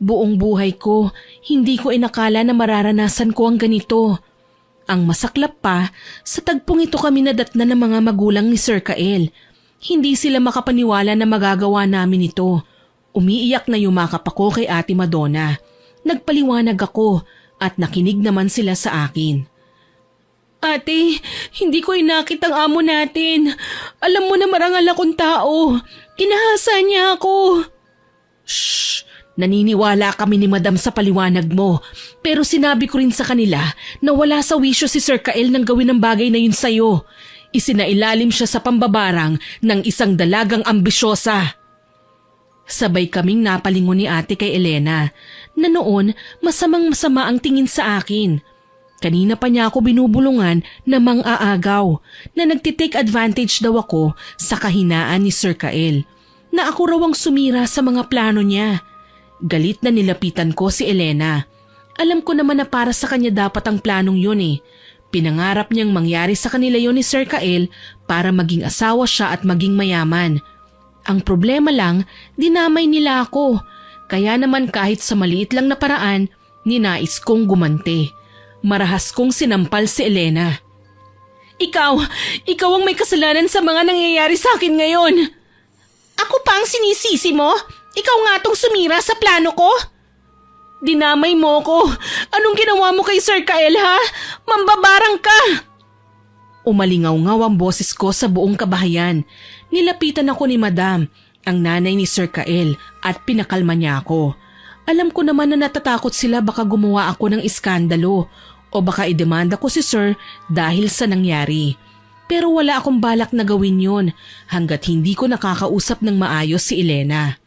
Buong buhay ko, hindi ko inakala na mararanasan ko ang ganito. Ang masaklap pa, sa tagpong ito kami nadatnan ng mga magulang ni Sir Kael. Hindi sila makapaniwala na magagawa namin ito. Umiiyak na yumakap ako kay Ate Madonna. Nagpaliwanag ako at nakinig naman sila sa akin. Ate, hindi ko inakit ang amo natin. Alam mo na marangal akong tao. Kinahasa niya ako. Shh! Naniniwala kami ni Madam sa paliwanag mo. Pero sinabi ko rin sa kanila na wala sa wisyo si Sir Kael nang gawin ang bagay na yun sa'yo. Isinailalim siya sa pambabarang ng isang dalagang ambisyosa. Sabay kaming napalingon ni ate kay Elena na noon masamang-masama ang tingin sa akin. Kanina pa niya ako binubulungan na mang-aagaw na nagtitake advantage daw ako sa kahinaan ni Sir Kael. Na ako raw ang sumira sa mga plano niya. Galit na nilapitan ko si Elena. Alam ko naman na para sa kanya dapat ang planong yun eh. Pinangarap niyang mangyari sa kanila yun ni Sir Kael para maging asawa siya at maging mayaman. Ang problema lang, dinamay nila ako. Kaya naman kahit sa maliit lang na paraan, ninais kong gumante. Marahas kong sinampal si Elena. Ikaw ang may kasalanan sa mga nangyayari sa akin ngayon. Ako pa ang sinisisi mo? Ikaw nga tong sumira sa plano ko? Dinamay mo ko. Anong ginawa mo kay Sir Kael ha? Mambabarang ka! Umalingaw-ngaw ang boses ko sa buong kabahayan. Nilapitan ako ni Madam, ang nanay ni Sir Kael, at pinakalma niya ako. Alam ko naman na natatakot sila baka gumawa ako ng iskandalo o baka idemanda ko si Sir dahil sa nangyari. Pero wala akong balak na gawin yun hanggat hindi ko nakakausap ng maayos si Elena.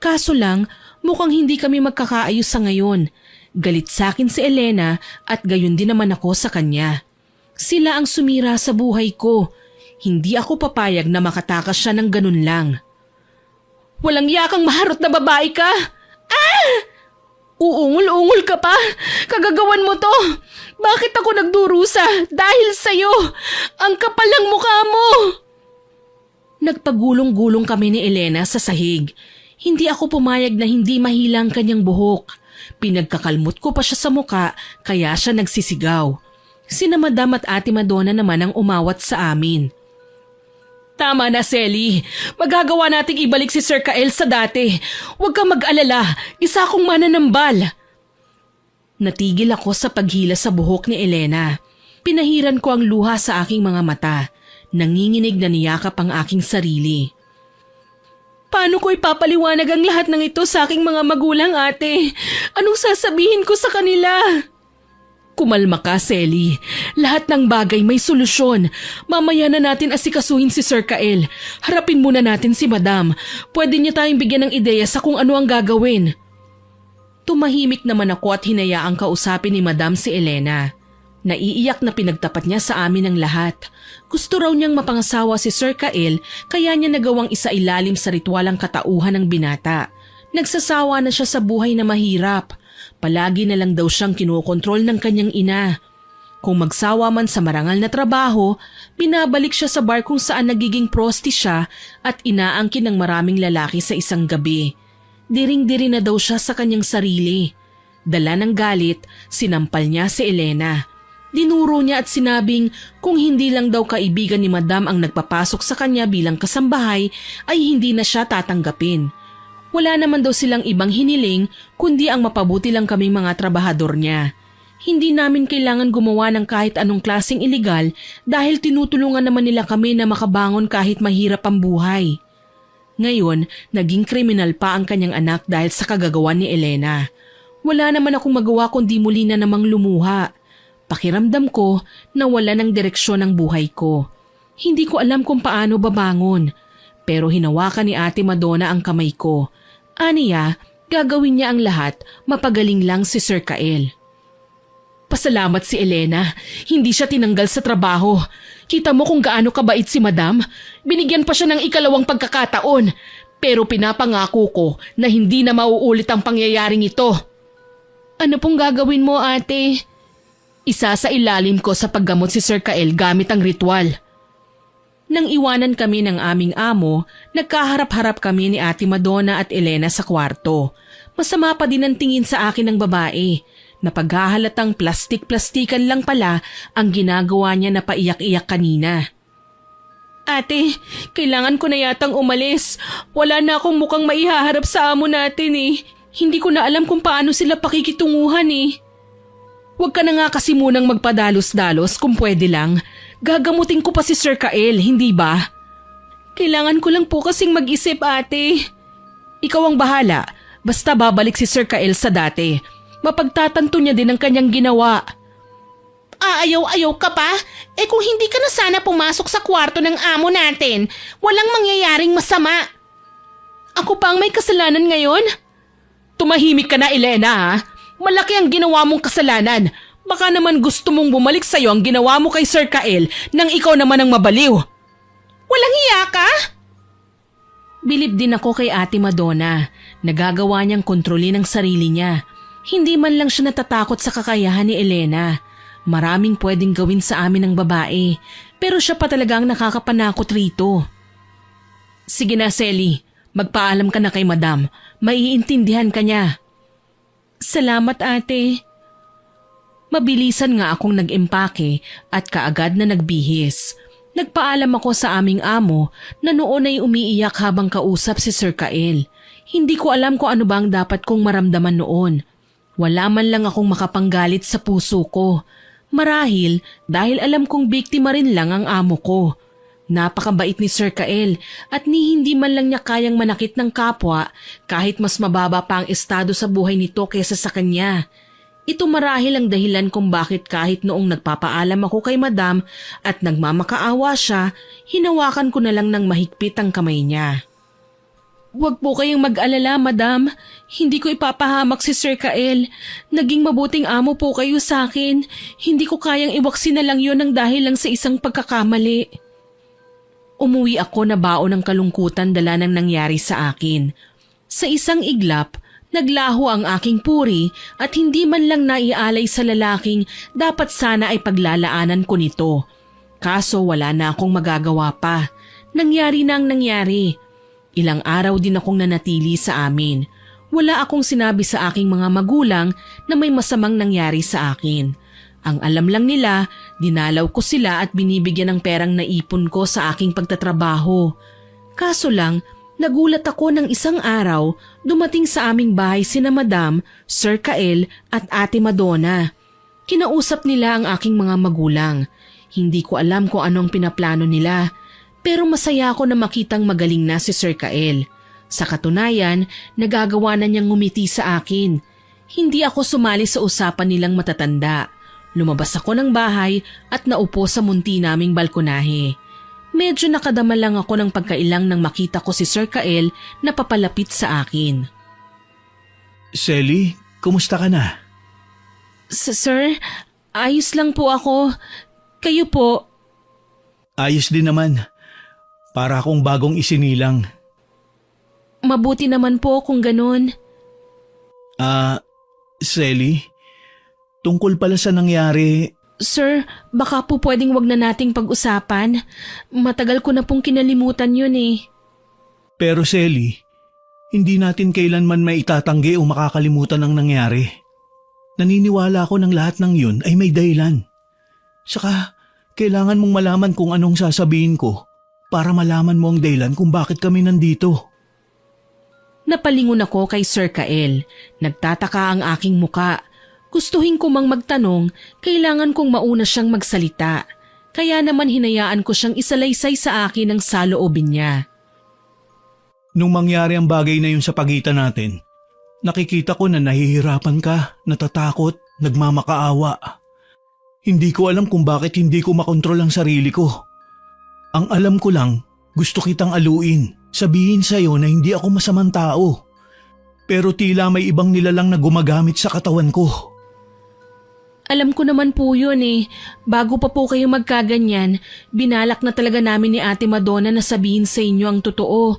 Kaso lang, mukhang hindi kami magkakaayos sa ngayon. Galit sa akin si Elena at gayon din naman ako sa kanya. Sila ang sumira sa buhay ko. Hindi ako papayag na makatakas siya ng ganun lang. Walang yakang maharot na babae ka! Ah! Uungol-ungol ka pa! Kagagawan mo to! Bakit ako nagdurusa? Dahil sa'yo! Ang kapal ng mukha mo! Nagpagulong-gulong kami ni Elena sa sahig. Hindi ako pumayag na hindi mahilang kanyang buhok. Pinagkakalmot ko pa siya sa muka kaya siya nagsisigaw. Sina Madam at Ate Madonna naman ang umawat sa amin. Tama na, Selly. Magagawa nating ibalik si Sir Kael sa dati. Huwag kang mag-alala. Isa akong mananambal. Natigil ako sa paghila sa buhok ni Elena. Pinahiran ko ang luha sa aking mga mata. Nanginginig na niyakap ang aking sarili. Paano ko ipapaliwanag ang lahat ng ito sa aking mga magulang, ate? Anong sasabihin ko sa kanila? Kumalma ka, Selly. Lahat ng bagay may solusyon. Mamaya na natin asikasuhin si Sir Kael. Harapin muna natin si Madam. Pwede niya tayong bigyan ng ideya sa kung ano ang gagawin. Tumahimik naman ako at hinayaang kausapin ni Madam si Elena. Naiiyak na pinagtapat niya sa amin ang lahat. Gusto raw niyang mapangasawa si Sir Kael kaya niya nagawang isailalim sa ritual ang katauhan ng binata. Nagsasawa na siya sa buhay na mahirap. Palagi na lang daw siyang kinokontrol ng kanyang ina. Kung magsawa man sa marangal na trabaho, binabalik siya sa bar kung saan nagiging prosti siya at inaangkin ng maraming lalaki sa isang gabi. Diring-diri na daw siya sa kanyang sarili. Dala ng galit, sinampal niya si Elena. Dinuro niya at sinabing kung hindi lang daw kaibigan ni Madam ang nagpapasok sa kanya bilang kasambahay ay hindi na siya tatanggapin. Wala naman daw silang ibang hiniling kundi ang mapabuti lang kaming mga trabahador niya. Hindi namin kailangan gumawa ng kahit anong klaseng iligal dahil tinutulungan naman nila kami na makabangon kahit mahirap ang buhay. Ngayon, naging kriminal pa ang kanyang anak dahil sa kagagawan ni Elena. Wala naman akong magawa kundi muli na namang lumuha. Pakiramdam ko na wala ng direksyon ang buhay ko. Hindi ko alam kung paano babangon. Pero hinawakan ni Ate Madonna ang kamay ko. Aniya, gagawin niya ang lahat, mapagaling lang si Sir Kael. Pasalamat si Elena, hindi siya tinanggal sa trabaho. Kita mo kung gaano kabait si Madam. Binigyan pa siya ng ikalawang pagkakataon. Pero pinapangako ko na hindi na mauulit ang pangyayaring ito. Ano pong gagawin mo, ate? Isa sa ilalim ko sa paggamot si Sir Kael gamit ang ritual. Nang iwanan kami ng aming amo, nagkaharap-harap kami ni Ate Madonna at Elena sa kwarto. Masama pa din ang tingin sa akin ng babae. Napaghahalatang plastik-plastikan lang pala ang ginagawa niya na paiyak-iyak kanina. Ate, kailangan ko na yatang umalis. Wala na akong mukhang maihaharap sa amo natin eh. Hindi ko na alam kung paano sila pakikitunguhan eh. Huwag ka na nga kasi munang magpadalos-dalos kung pwede lang. Gagamutin ko pa si Sir Kael, hindi ba? Kailangan ko lang po kasing mag-isip, ate. Ikaw ang bahala. Basta babalik si Sir Kael sa dati. Mapagtatanto niya din ang kanyang ginawa. Aayaw-ayaw ka pa? Eh kung hindi ka na sana pumasok sa kwarto ng amo natin, walang mangyayaring masama. Ako pa ang may kasalanan ngayon? Tumahimik ka na, Elena, ha? Malaki ang ginawa mong kasalanan. Baka naman gusto mong bumalik sa'yo ang ginawa mo kay Sir Kael nang ikaw naman ang mabaliw. Walang hiya ka? Bilib din ako kay Ate Madonna. Nagagawa niyang kontrolin ang sarili niya. Hindi man lang siya natatakot sa kakayahan ni Elena. Maraming pwedeng gawin sa amin ng babae, pero siya pa talagang nakakapanakot rito. Sige na, Selly. Magpaalam ka na kay Madam. Maiintindihan ka niya. Salamat, ate. Mabilisan nga akong nag-empake at kaagad na nagbihis. Nagpaalam ako sa aming amo na noon ay umiiyak habang kausap si Sir Kael. Hindi ko alam kung ano bang dapat kong maramdaman noon. Wala man lang akong makapanggalit sa puso ko. Marahil dahil alam kong biktima rin lang ang amo ko. Napakabait ni Sir Kael at hindi man lang niya kayang manakit ng kapwa kahit mas mababa pa ang estado sa buhay nito kaysa sa kanya. Ito marahil ang dahilan kung bakit kahit noong nagpapaalam ako kay Madam at nagmamakaawa siya, hinawakan ko na lang ng mahigpit ang kamay niya. Huwag po kayong mag-alala, Madam. Hindi ko ipapahamak si Sir Kael. Naging mabuting amo po kayo sa akin. Hindi ko kayang iwaksin na lang yun ng dahil lang sa isang pagkakamali. Umuwi ako na baon ng kalungkutan dala ng nangyari sa akin. Sa isang iglap, naglaho ang aking puri at hindi man lang naialay sa lalaking dapat sana ay paglalaanan ko nito. Kaso wala na akong magagawa pa. Nangyari na ang nangyari. Ilang araw din akong nanatili sa amin. Wala akong sinabi sa aking mga magulang na may masamang nangyari sa akin. Ang alam lang nila, dinalaw ko sila at binibigyan ng perang naipon ko sa aking pagtatrabaho. Kaso lang, nagulat ako ng isang araw, dumating sa aming bahay sina Madam, Sir Kael at Ate Madonna. Kinausap nila ang aking mga magulang. Hindi ko alam kung anong pinaplano nila, pero masaya ako na makitang magaling na si Sir Kael. Sa katunayan, nagagawa na niyang ngumiti sa akin. Hindi ako sumali sa usapan nilang matatanda. Lumabas ako ng bahay at naupo sa munti naming balkonahe. Medyo nakadama lang ako ng pagkailang nang makita ko si Sir Kael na papalapit sa akin. Selly, kumusta ka na? Sir, ayos lang po ako. Kayo po? Ayos din naman. Para akong bagong isinilang. Mabuti naman po kung ganun. Selly, tungkol pala sa nangyari. Sir, baka po pwedeng wag na nating pag-usapan. Matagal ko na pong kinalimutan yun eh. Pero Selly, hindi natin kailanman maitatanggi o makakalimutan ang nangyari. Naniniwala ako ng lahat ng yun ay may dahilan. Saka, kailangan mong malaman kung anong sasabihin ko para malaman mo ang dahilan kung bakit kami nandito. Napalingon ako kay Sir Kael. Nagtataka ang aking muka. Gustuhin ko mang magtanong, kailangan kong mauna siyang magsalita. Kaya naman hinayaan ko siyang isalaysay sa akin ang saloobin niya. Nung mangyari ang bagay na yun sa pagitan natin, nakikita ko na nahihirapan ka, natatakot, nagmamakaawa. Hindi ko alam kung bakit hindi ko makontrol ang sarili ko. Ang alam ko lang, gusto kitang aluin, sabihin sa'yo na hindi ako masamang tao. Pero tila may ibang nilalang na gumagamit sa katawan ko. Alam ko naman po yun eh. Bago pa po kayo magkaganyan, binalak na talaga namin ni Ate Madonna na sabihin sa inyo ang totoo.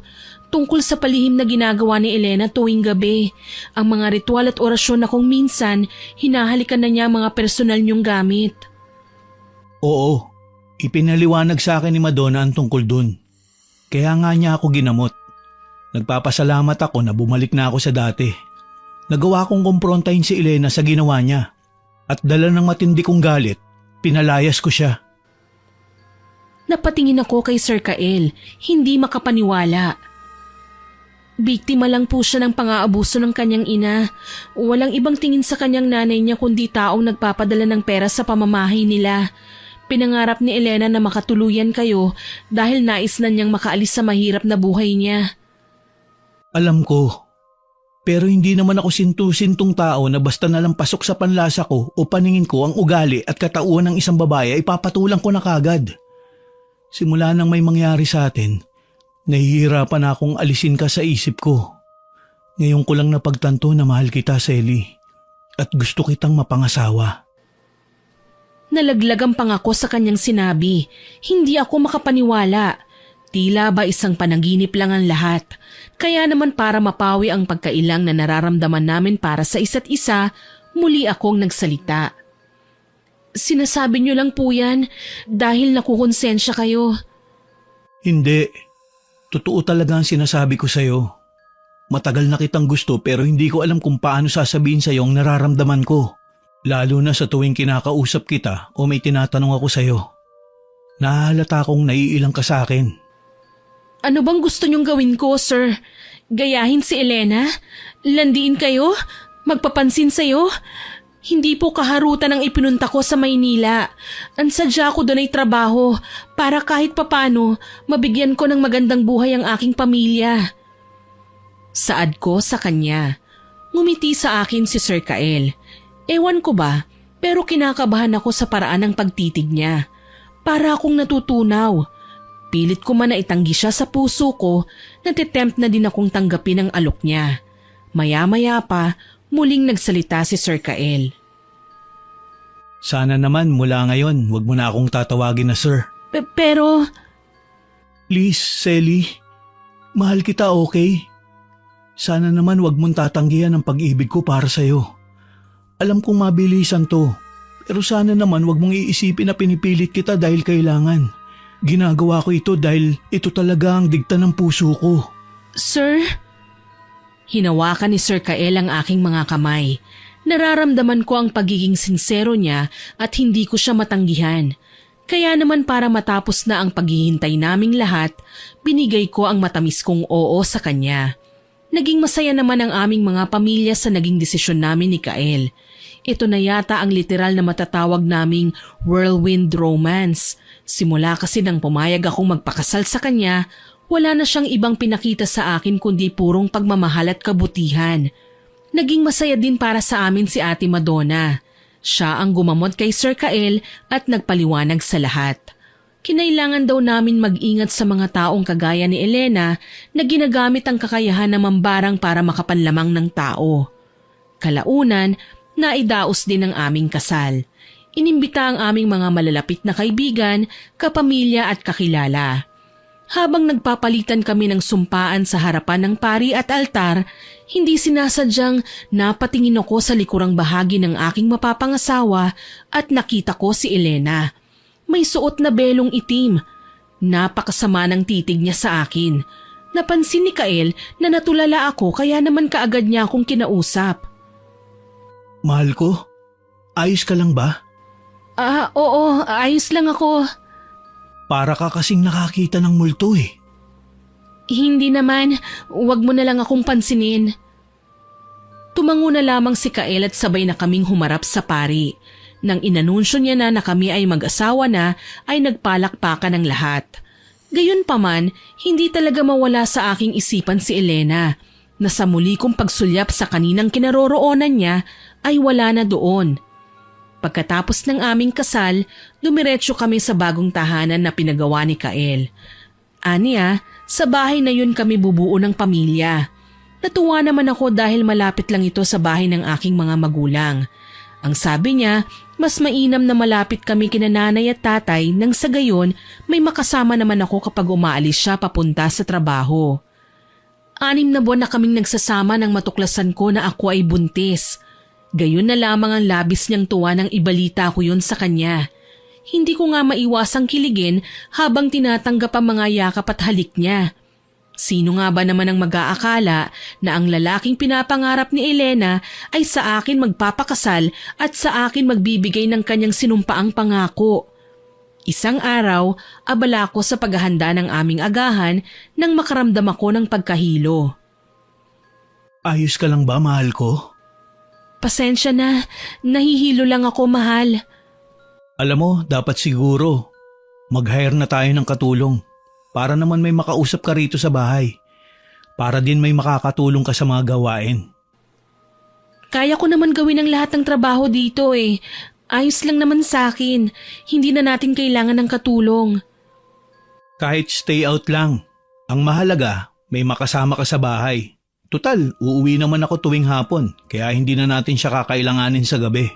Tungkol sa palihim na ginagawa ni Elena tuwing gabi. Ang mga ritual at orasyon na kung minsan, hinahalikan na niya ang mga personal niyong gamit. Oo, ipinaliwanag sa akin ni Madonna ang tungkol dun. Kaya nga niya ako ginamot. Nagpapasalamat ako na bumalik na ako sa dati. Nagawa kong kumprontahin si Elena sa ginawa niya. At dala ng matindi kong galit, pinalayas ko siya. Napatingin ako kay Sir Kael, hindi makapaniwala. Biktima lang po siya ng pang-aabuso ng kanyang ina. Walang ibang tingin sa kanyang nanay niya kundi taong nagpapadala ng pera sa pamamahay nila. Pinangarap ni Elena na makatuluyan kayo dahil nais na niyang makaalis sa mahirap na buhay niya. Alam ko, pero hindi naman ako sintu-sintong tao na basta nalang pasok sa panlasa ko o paningin ko ang ugali at katauhan ng isang babae ay papatulang ko na kagad. Simula nang may mangyari sa atin, nahihirapan na akong alisin ka sa isip ko. Ngayon ko lang napagtanto na mahal kita, Selly, at gusto kitang mapangasawa. Nalaglagan pang ako sa kanyang sinabi. Hindi ako makapaniwala. Tila ba isang panaginip lang ang lahat. Kaya naman para mapawi ang pagkailang na nararamdaman namin para sa isa't isa, muli akong nagsalita. Sinasabi niyo lang po yan dahil nakukonsensya kayo. Hindi. Totoo talaga ang sinasabi ko sa'yo. Matagal na kitang gusto pero hindi ko alam kung paano sasabihin sa'yo ang nararamdaman ko. Lalo na sa tuwing kinakausap kita o may tinatanong ako sa'yo. Nahahalata akong naiilang ka sa akin. Ano bang gusto niyong gawin ko, sir? Gayahin si Elena? Landiin kayo? Magpapansin sa'yo? Hindi po kaharutan ang ipinunta ko sa Maynila. Ang sadya ko doon ay trabaho para kahit papano mabigyan ko ng magandang buhay ang aking pamilya. Saad ko sa kanya. Ngumiti sa akin si Sir Kael. Ewan ko ba, pero kinakabahan ako sa paraan ng pagtitig niya. Para akong natutunaw. Pilit ko man na itanggi siya sa puso ko, natitempt na din akong tanggapin ang alok niya. Maya-maya pa, muling nagsalita si Sir Kael. Sana naman mula ngayon, wag mo na akong tatawagin na sir. Pero... Please, Selly. Mahal kita, okay? Sana naman wag mong tatanggihan ang pag-ibig ko para sa'yo. Alam kong mabilisan to, pero sana naman wag mong iisipin na pinipilit kita dahil kailangan. Ginagawa ko ito dahil ito talaga ang digta ng puso ko. Sir? Hinawakan ni Sir Kael ang aking mga kamay. Nararamdaman ko ang pagiging sinsero niya at hindi ko siya matanggihan. Kaya naman para matapos na ang paghihintay naming lahat, binigay ko ang matamis kong oo sa kanya. Naging masaya naman ang aming mga pamilya sa naging desisyon namin ni Kael. Ito na yata ang literal na matatawag naming whirlwind romance. Simula kasi nang pumayag akong magpakasal sa kanya, wala na siyang ibang pinakita sa akin kundi purong pagmamahal at kabutihan. Naging masaya din para sa amin si Ate Madonna. Siya ang gumamot kay Sir Kael at nagpaliwanag sa lahat. Kinailangan daw namin mag-ingat sa mga taong kagaya ni Elena na ginagamit ang kakayahan na mambarang para makapanlamang ng tao. Kalaunan, naidaos din ang aming kasal. Inimbita ang aming mga malalapit na kaibigan, kapamilya at kakilala. Habang nagpapalitan kami ng sumpaan sa harapan ng pari at altar, hindi sinasadyang napatingin ako sa likurang bahagi ng aking mapapangasawa at nakita ko si Elena. May suot na belong itim. Napakasama ng titig niya sa akin. Napansin ni Kael na natulala ako kaya naman kaagad niya akong kinausap. Mahal ko, ayos ka lang ba? Oo, ayos lang ako. Para ka kasing nakakita ng multo eh. Hindi naman, wag mo na lang akong pansinin. Tumango na lamang si Kael at sabay na kaming humarap sa pari. Nang inanunsyo niya na kami ay mag-asawa na, ay nagpalakpakan ng lahat. Gayunpaman, hindi talaga mawala sa aking isipan si Elena, na sa muli kong pagsulyap sa kaninang kinaroroonan niya ay wala na doon. Pagkatapos ng aming kasal, dumiretso kami sa bagong tahanan na pinagawa ni Kael. Aniya, sa bahay na yun kami bubuo ng pamilya. Natuwa naman ako dahil malapit lang ito sa bahay ng aking mga magulang. Ang sabi niya, mas mainam na malapit kami kina nanay at tatay nang sa gayon may makasama naman ako kapag umaalis siya papunta sa trabaho. 6 na buwan na kaming nagsasama nang matuklasan ko na ako ay buntis. Gayon na lamang ang labis niyang tuwa nang ibalita ko yun sa kanya. Hindi ko nga maiwasang kiligin habang tinatanggap ang mga yakap at halik niya. Sino nga ba naman ang mag-aakala na ang lalaking pinapangarap ni Elena ay sa akin magpapakasal at sa akin magbibigay ng kanyang sinumpaang pangako? Isang araw, abala ko sa paghahanda ng aming agahan nang makaramdam ako ng pagkahilo. Ayos ka lang ba, mahal ko? Pasensya na, nahihilo lang ako, mahal. Alam mo, dapat siguro mag-hire na tayo ng katulong para naman may makausap ka rito sa bahay. Para din may makakatulong ka sa mga gawain. Kaya ko naman gawin ang lahat ng trabaho dito eh. Ayos lang naman sa akin. Hindi na natin kailangan ng katulong. Kahit stay out lang. Ang mahalaga, may makasama ka sa bahay. Tutal, uuwi naman ako tuwing hapon, kaya hindi na natin siya kakailanganin sa gabi.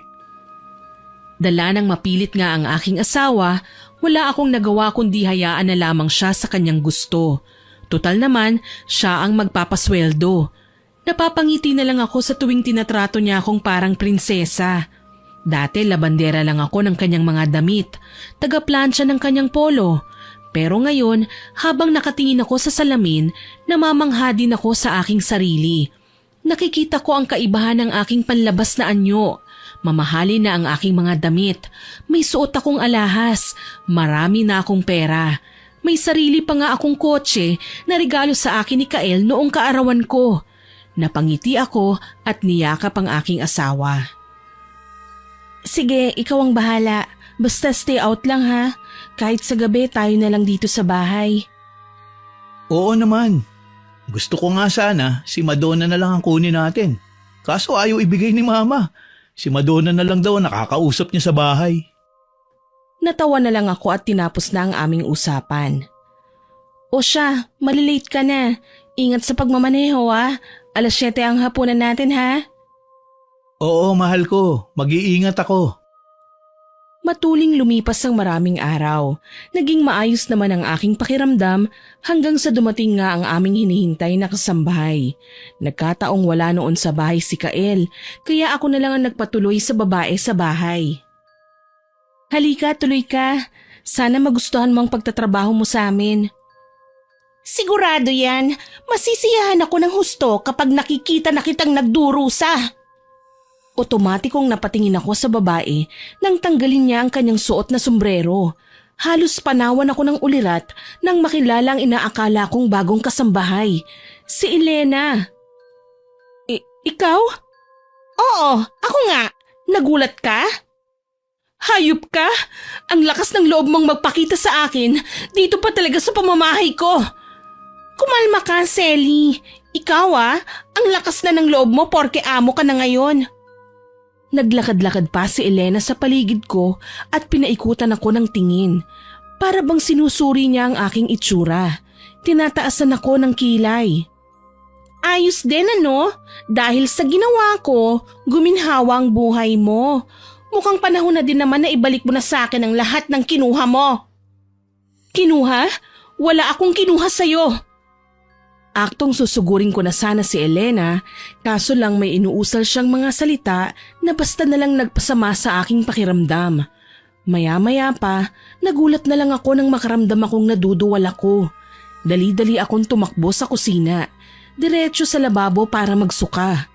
Dala ng mapilit nga ang aking asawa, wala akong nagawa kundi hayaan na lamang siya sa kanyang gusto. Tutal naman, siya ang magpapasweldo. Napapangiti na lang ako sa tuwing tinatrato niya akong parang prinsesa. Dati labandera lang ako ng kanyang mga damit, taga-plansya ng kanyang polo. Pero ngayon, habang nakatingin ako sa salamin, namamangha din ako sa aking sarili. Nakikita ko ang kaibahan ng aking panlabas na anyo. Mamahalin na ang aking mga damit. May suot akong alahas. Marami na akong pera. May sarili pa nga akong kotse na regalo sa akin ni Kael noong kaarawan ko. Napangiti ako at niyakap ang aking asawa. Sige, ikaw ang bahala. Basta stay out lang ha. Kahit sa gabi tayo na lang dito sa bahay. Oo naman. Gusto ko nga sana si Madonna na lang ang kunin natin. Kaso ayaw ibigay ni Mama. Si Madonna na lang daw nakakausap niya sa bahay. Natawa na lang ako at tinapos na ang aming usapan. O siya, malilate ka na. Ingat sa pagmamaneho ha. 7:00 ang hapunan natin ha. Oo, mahal ko. Mag-iingat ako. Matuling lumipas ang maraming araw. Naging maayos naman ang aking pakiramdam hanggang sa dumating nga ang aming hinihintay na kasambahay. Nagkataong wala noon sa bahay si Kael, kaya ako na lang ang nagpatuloy sa babae sa bahay. Halika, tuloy ka. Sana magustuhan mo ang pagtatrabaho mo sa amin. Sigurado yan. Masisiyahan ako ng husto kapag nakikita na kitang nagdurusa. Otomatikong napatingin ako sa babae nang tanggalin niya ang kanyang suot na sombrero. Halos panawan ako ng ulirat nang makilala ang inaakala kong bagong kasambahay, si Elena. Ikaw? Oo, ako nga. Nagulat ka? Hayop ka? Ang lakas ng loob mong magpakita sa akin dito pa talaga sa pamamahay ko. Kumalma ka, Selly. Ikaw ang lakas na ng loob mo porke amo ka na ngayon. Naglakad-lakad pa si Elena sa paligid ko at pinaikutan ako ng tingin. Para bang sinusuri niya ang aking itsura. Tinataasan ako ng kilay. Ayos din Dahil sa ginawa ko, guminhawa ang buhay mo. Mukhang panahon na din naman na ibalik mo na sa akin ang lahat ng kinuha mo. Kinuha? Wala akong kinuha sa'yo. Aktong susugurin ko na sana si Elena, kaso lang may inuusal siyang mga salita na basta na lang nagpasama sa aking pakiramdam. Maya-maya pa, nagulat na lang ako nang makaramdam akong naduduwal ako. Dali-dali akong tumakbo sa kusina, diretso sa lababo para magsuka.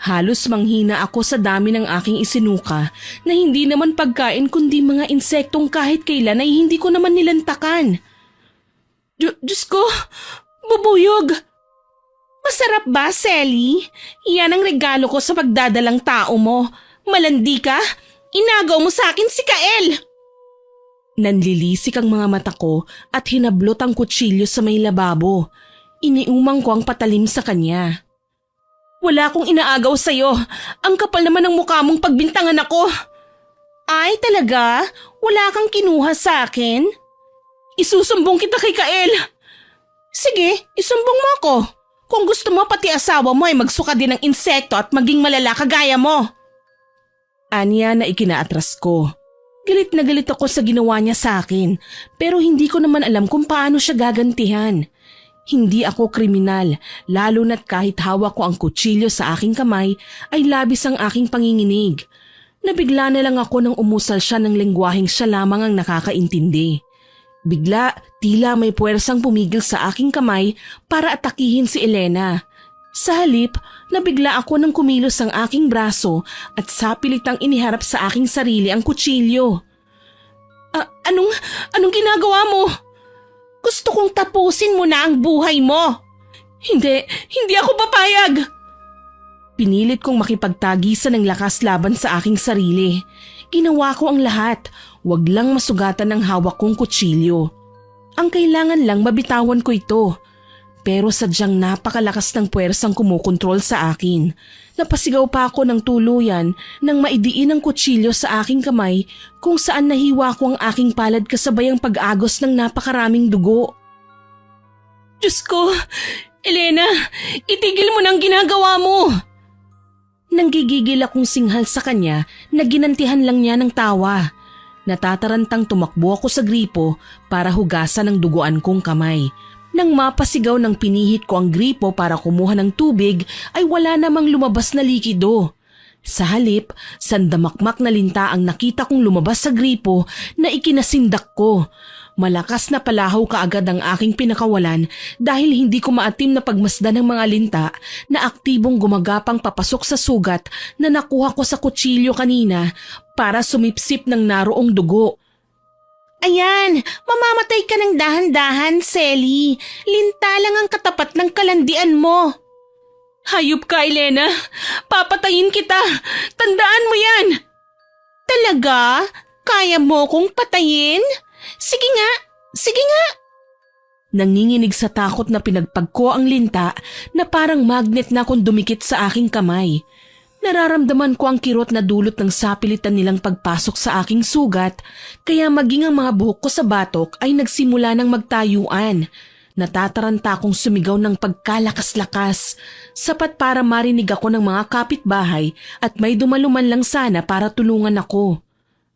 Halos manghina ako sa dami ng aking isinuka na hindi naman pagkain kundi mga insektong kahit kailan ay hindi ko naman nilantakan. Diyos ko! nabubuyog. Masarap ba, Selly? Yan ang regalo ko sa pagdadalang tao mo. Malandi ka? Inagaw mo sa akin si Kael. Nanlilisik ang mga mata ko at hinablot ang kutsilyo sa may lababo. Iniumang ko ang patalim sa kanya. Wala akong inaagaw sa'yo. Ang kapal naman ng mukha mong pagbintangan ako. Ay, talaga? Wala kang kinuha sa akin? Isusumbong kita kay Kael. Sige, isumbong mo ako. Kung gusto mo pati asawa mo ay magsuka din ng insekto at maging malala kagaya mo. Anya na ikinaatras ko. Galit na galit ako sa ginawa niya sa akin, pero hindi ko naman alam kung paano siya gagantihan. Hindi ako kriminal, lalo na't kahit hawak ko ang kutsilyo sa aking kamay ay labis ang aking panginginig. Nabigla na lang ako nang umusal siya ng lengguwaheng siya lamang ang nakakaintindi. Bigla, tila may puwersang pumigil sa aking kamay para atakihin si Elena. Sa halip, nabigla ako nang kumilos ang aking braso at sapilitang iniharap sa aking sarili ang kutsilyo. Anong ginagawa mo? Gusto kong tapusin mo na ang buhay mo. Hindi ako papayag. Pinilit kong makipagtagisan ng lakas laban sa aking sarili. Ginawa ko ang lahat, wag lang masugatan ng hawak kong kutsilyo. Ang kailangan lang mabitawan ko ito. Pero sadyang napakalakas ng puwersang kumukontrol sa akin. Napasigaw pa ako ng tuluyan nang maidiin ang kutsilyo sa aking kamay kung saan nahiwa ko ang aking palad kasabay ang pag-agos ng napakaraming dugo. Diyos ko! Elena, itigil mo nang ginagawa mo! Nanggigigil akong singhal sa kanya na ginantihan lang niya ng tawa. Natatarantang tumakbo ako sa gripo para hugasan ang duguan kong kamay. Nang mapasigaw ng pinihit ko ang gripo para kumuha ng tubig ay wala namang lumabas na likido. Sa halip, sandamakmak na linta ang nakita kong lumabas sa gripo na ikinasindak ko. Malakas na palahaw kaagad ang aking pinakawalan dahil hindi ko maatim na pagmasdan ng mga linta na aktibong gumagapang papasok sa sugat na nakuha ko sa kutsilyo kanina para sumipsip ng naroong dugo. Ayan, mamamatay ka ng dahan-dahan, Selly. Linta lang ang katapat ng kalandian mo. Hayop ka, Elena. Papatayin kita. Tandaan mo yan. Talaga? Kaya mo kong patayin? Sige nga, sige nga. Nanginginig sa takot na pinagpag ko ang linta na parang magnet na kung dumikit sa aking kamay. Nararamdaman ko ang kirot na dulot ng sapilitan nilang pagpasok sa aking sugat, kaya maging ang mga buhok ko sa batok ay nagsimula ng magtayuan. Natataranta akong sumigaw ng pagkalakas-lakas, sapat para marinig ako ng mga kapitbahay at may dumaluman lang sana para tulungan ako.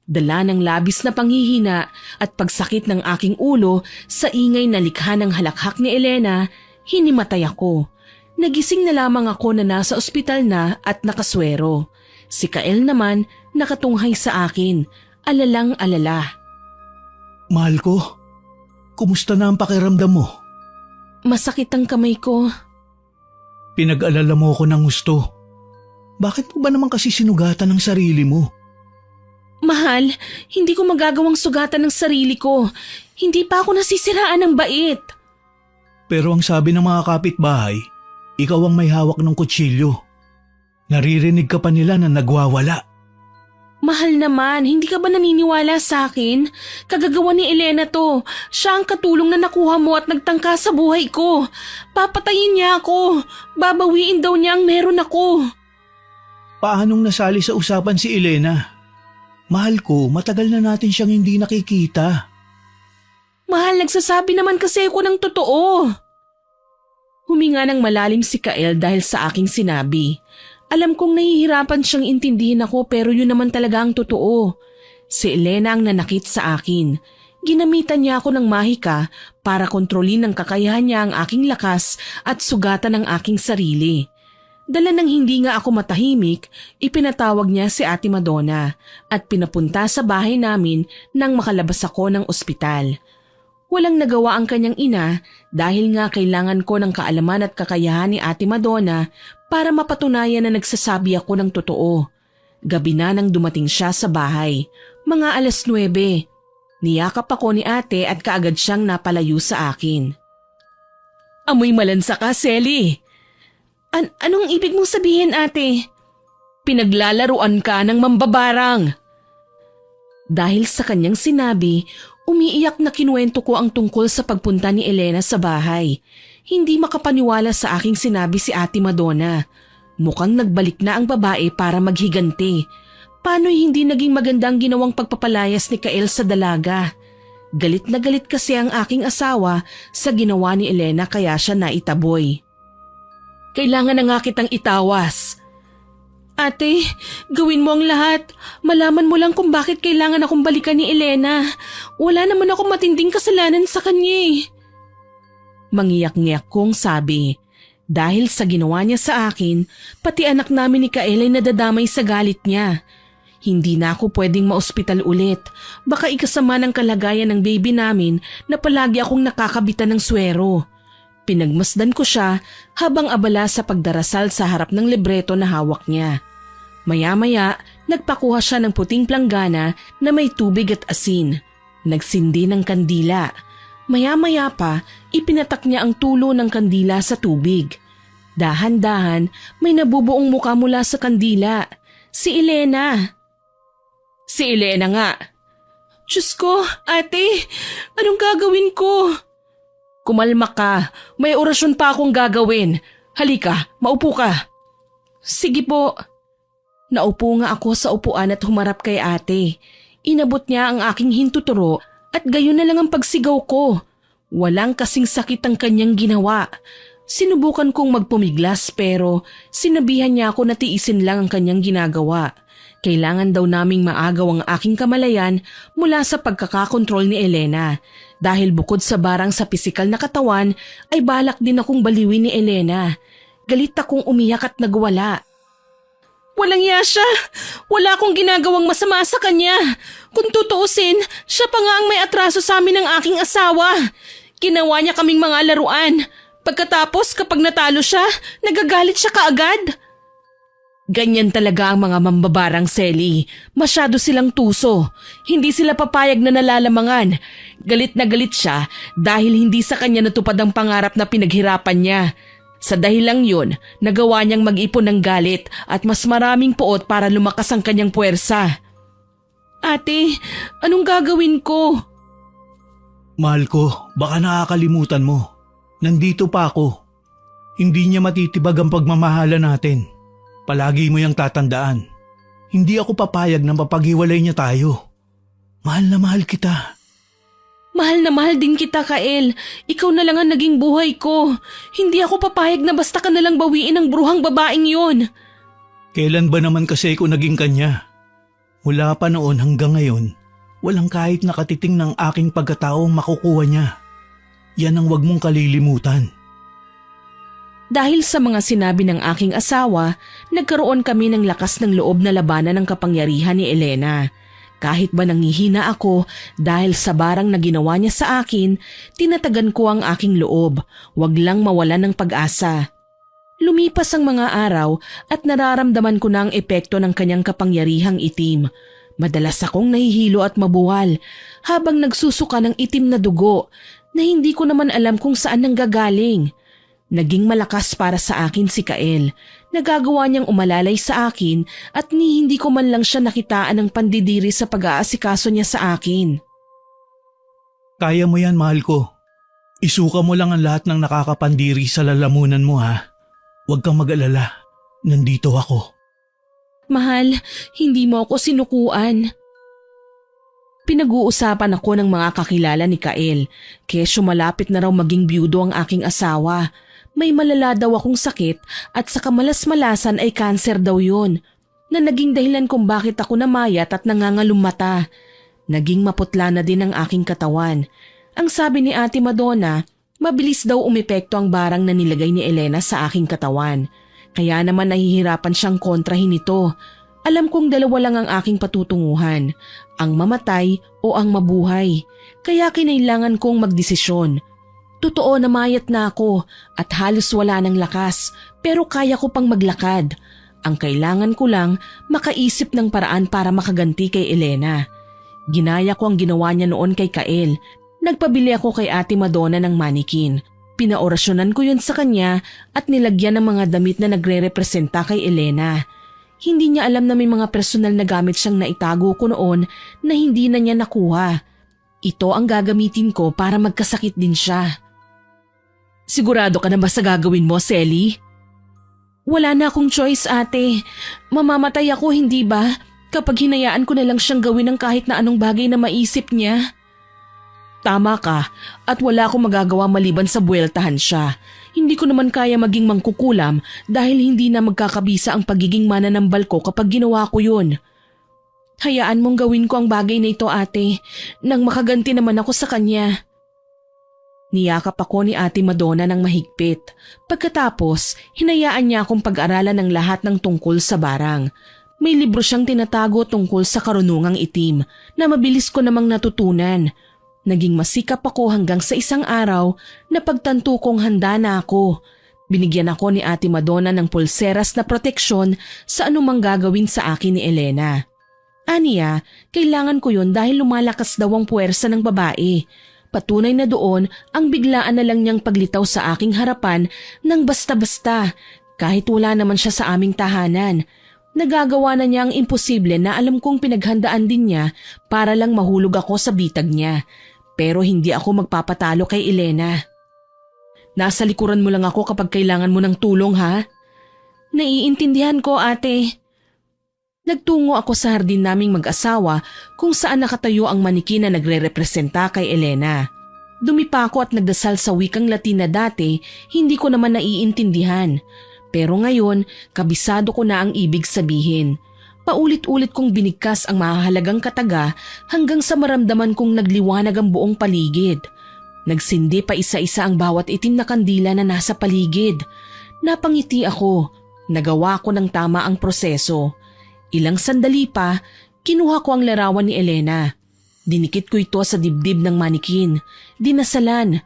Dala ng labis na panghihina at pagsakit ng aking ulo sa ingay na likha ng halakhak ni Elena, hinimatay ako. Nagising na lamang ako na nasa ospital na at nakaswero. Si Kael naman nakatunghay sa akin, alalang-alala. Mahal ko, kumusta na ang pakiramdam mo? Masakit ang kamay ko. Pinag-alala mo ako ng gusto. Bakit mo ba naman kasi sinugatan ng sarili mo? Mahal, hindi ko magagawang sugatan ng sarili ko. Hindi pa ako nasisiraan ng bait. Pero ang sabi ng mga kapitbahay, ikaw ang may hawak ng kutsilyo. Naririnig ka pa nila na nagwawala. Mahal naman, hindi ka ba naniniwala sa akin? Kagagawa ni Elena to. Siya ang katulong na nakuha mo at nagtangka sa buhay ko. Papatayin niya ako. Babawiin daw niya ang meron ako. Paanong nasali sa usapan si Elena? Mahal ko, matagal na natin siyang hindi nakikita. Mahal, nagsasabi naman kasi ako ng totoo. Huminga ng malalim si Kael dahil sa aking sinabi. Alam kong nahihirapan siyang intindihin ako pero yun naman talaga ang totoo. Si Elena ang nanakit sa akin. Ginamitan niya ako ng mahika para kontrolin ng kakayahan niya ang aking lakas at sugatan ng aking sarili. Dala ng hindi nga ako matahimik, ipinatawag niya si Ate Madonna at pinapunta sa bahay namin nang makalabas ako ng ospital. Walang nagawa ang kanyang ina dahil nga kailangan ko ng kaalaman at kakayahan ni Ate Madonna para mapatunayan na nagsasabi ako ng totoo. Gabi na nang dumating siya sa bahay, mga 9:00. Niyakap ako ni ate at kaagad siyang napalayo sa akin. Amoy malansa ka, Selly. Anong ibig mong sabihin, ate? Pinaglalaruan ka ng mambabarang. Dahil sa kanyang sinabi, umiiyak na kinuwento ko ang tungkol sa pagpunta ni Elena sa bahay. Hindi makapaniwala sa aking sinabi si Ate Madonna. Mukhang nagbalik na ang babae para maghiganti. Paano'y hindi naging maganda ang ginawang pagpapalayas ni Kael sa dalaga? Galit na galit kasi ang aking asawa sa ginawa ni Elena kaya siya naitaboy. Kailangan na nga kitang itawas. Ate, gawin mo ang lahat. Malaman mo lang kung bakit kailangan akong balikan ni Elena. Wala naman akong matinding kasalanan sa kanya eh. Mangiyak-ngiyak kong sabi. Dahil sa ginawa niya sa akin, pati anak namin ni Kael ay nadadamay sa galit niya. Hindi na ako pwedeng maospital ulit. Baka ikasama ng kalagayan ng baby namin na palagi akong nakakabitan ng swero. Pinagmasdan ko siya habang abala sa pagdarasal sa harap ng libreto na hawak niya. Maya-maya, nagpakuha siya ng puting planggana na may tubig at asin. Nagsindi ng kandila. Maya-maya pa, ipinatak niya ang tulo ng kandila sa tubig. Dahan-dahan, may nabubuong muka mula sa kandila. Si Elena. Si Elena nga. Diyos ko, ate, anong gagawin ko? Kumalma ka, may orasyon pa akong gagawin. Halika, maupo ka. Sige po. Naupo nga ako sa upuan at humarap kay ate. Inabot niya ang aking hintuturo at gayon na lang ang pagsigaw ko. Walang kasing sakit ang kanyang ginawa. Sinubukan kong magpumiglas pero sinabihan niya ako na tiisin lang ang kanyang ginagawa. Kailangan daw naming maagaw ang aking kamalayan mula sa pagkakakontrol ni Elena. Dahil bukod sa barang sa pisikal na katawan ay balak din akong baliwin ni Elena. Galit akong umiyak at nagwala. Walang iya siya. Wala akong ginagawang masama sa kanya. Kung tutuusin, siya pa nga ang may atraso sa amin ng aking asawa. Ginawa niya kaming mga laruan. Pagkatapos kapag natalo siya, nagagalit siya kaagad. Ganyan talaga ang mga mambabarang, Selly. Masyado silang tuso. Hindi sila papayag na nalalamangan. Galit na galit siya dahil hindi sa kanya natupad ang pangarap na pinaghirapan niya. Sa dahilang yun, nagawa niyang mag-ipon ng galit at mas maraming puot para lumakas ang kanyang puwersa. Ate, anong gagawin ko? Mahal ko, baka nakakalimutan mo. Nandito pa ako. Hindi niya matitibag ang pagmamahala natin. Palagi mo yang tatandaan. Hindi ako papayag na mapaghiwalay niya tayo. Mahal na mahal kita. Mahal na mahal din kita, Kael. Ikaw na lang ang naging buhay ko. Hindi ako papayag na basta ka na lang bawiin ang bruhang babaeng yun. Kailan ba naman kasi ako naging kanya? Mula pa noon hanggang ngayon, walang kahit nakatiting ng aking pagkataong makukuha niya. Yan ang wag mong kalilimutan. Dahil sa mga sinabi ng aking asawa, nagkaroon kami ng lakas ng loob na labanan ng kapangyarihan ni Elena. Kahit ba nangihina ako dahil sa barang na ginawa niya sa akin, tinatagan ko ang aking loob, wag lang mawalan ng pag-asa. Lumipas ang mga araw at nararamdaman ko na ang epekto ng kanyang kapangyarihang itim. Madalas akong nahihilo at mabuwal habang nagsusuka ng itim na dugo na hindi ko naman alam kung saan nanggagaling. Naging malakas para sa akin si Kael. Nagagawa niyang umalalay sa akin at hindi ko man lang siya nakitaan ng pandidiri sa pag-aasikaso niya sa akin. Kaya mo yan, mahal ko. Isuka mo lang ang lahat ng nakakapandiri sa lalamunan mo, ha? Huwag kang mag-alala. Nandito ako. Mahal, hindi mo ako sinukuan. Pinag-uusapan ako ng mga kakilala ni Kael. Kesyo malapit na raw maging byudo ang aking asawa. May malala daw akong sakit at sa kamalas-malasan ay kanser daw yun, na naging dahilan kung bakit ako namayat at nangangalong mata. Naging maputla na din ang aking katawan. Ang sabi ni Ate Madonna, mabilis daw umepekto ang barang na nilagay ni Elena sa aking katawan. Kaya naman nahihirapan siyang kontrahin ito. Alam kong dalawa lang ang aking patutunguhan, ang mamatay o ang mabuhay. Kaya kinailangan kong magdesisyon. Totoo na mayat na ako at halos wala ng lakas pero kaya ko pang maglakad. Ang kailangan ko lang makaisip ng paraan para makaganti kay Elena. Ginaya ko ang ginawa niya noon kay Kael. Nagpabili ako kay Ate Madonna ng manikin. Pinaorasyonan ko yun sa kanya at nilagyan ng mga damit na nagre-representa kay Elena. Hindi niya alam na may mga personal na gamit siyang naitago ko noon na hindi na niya nakuha. Ito ang gagamitin ko para magkasakit din siya. Sigurado ka na ba sa gagawin mo, Selly? Wala na akong choice, ate. Mamamatay ako, hindi ba? Kapag hinayaan ko na lang siyang gawin ng kahit na anong bagay na maisip niya. Tama ka at wala akong magagawa maliban sa buweltahan siya. Hindi ko naman kaya maging mangkukulam dahil hindi na magkakabisa ang pagiging mananambal ko kapag ginawa ko yun. Hayaan mong gawin ko ang bagay na ito, ate, nang makaganti naman ako sa kanya. Niyakap ako ni Ate Madonna ng mahigpit. Pagkatapos, hinayaan niya akong pag-aralan ng lahat ng tungkol sa barang. May libro siyang tinatago tungkol sa karunungang itim na mabilis ko namang natutunan. Naging masikap ako hanggang sa isang araw na pagtanto kong handa na ako. Binigyan ako ni Ate Madonna ng pulseras na proteksyon sa anumang gagawin sa akin ni Elena. Aniya, kailangan ko yun dahil lumalakas daw ang puwersa ng babae. Patunay na doon ang biglaan na lang niyang paglitaw sa aking harapan ng basta-basta kahit wala naman siya sa aming tahanan. Nagagawa na niya ang imposible na alam kong pinaghandaan din niya para lang mahulog ako sa bitag niya. Pero hindi ako magpapatalo kay Elena. Nasa likuran mo lang ako kapag kailangan mo ng tulong, ha? Naiintindihan ko, ate. Nagtungo ako sa hardin naming mag-asawa kung saan nakatayo ang manikin na nagre-representa kay Elena. Dumipa ako at nagdasal sa wikang Latin na dati hindi ko naman naiintindihan. Pero ngayon, kabisado ko na ang ibig sabihin. Paulit-ulit kong binigkas ang mahahalagang kataga hanggang sa maramdaman kong nagliwanag ang buong paligid. Nagsindi pa isa-isa ang bawat itim na kandila na nasa paligid. Napangiti ako. Nagawa ko ng tama ang proseso. Ilang sandali pa, kinuha ko ang larawan ni Elena. Dinikit ko ito sa dibdib ng manikin. Dinasalan.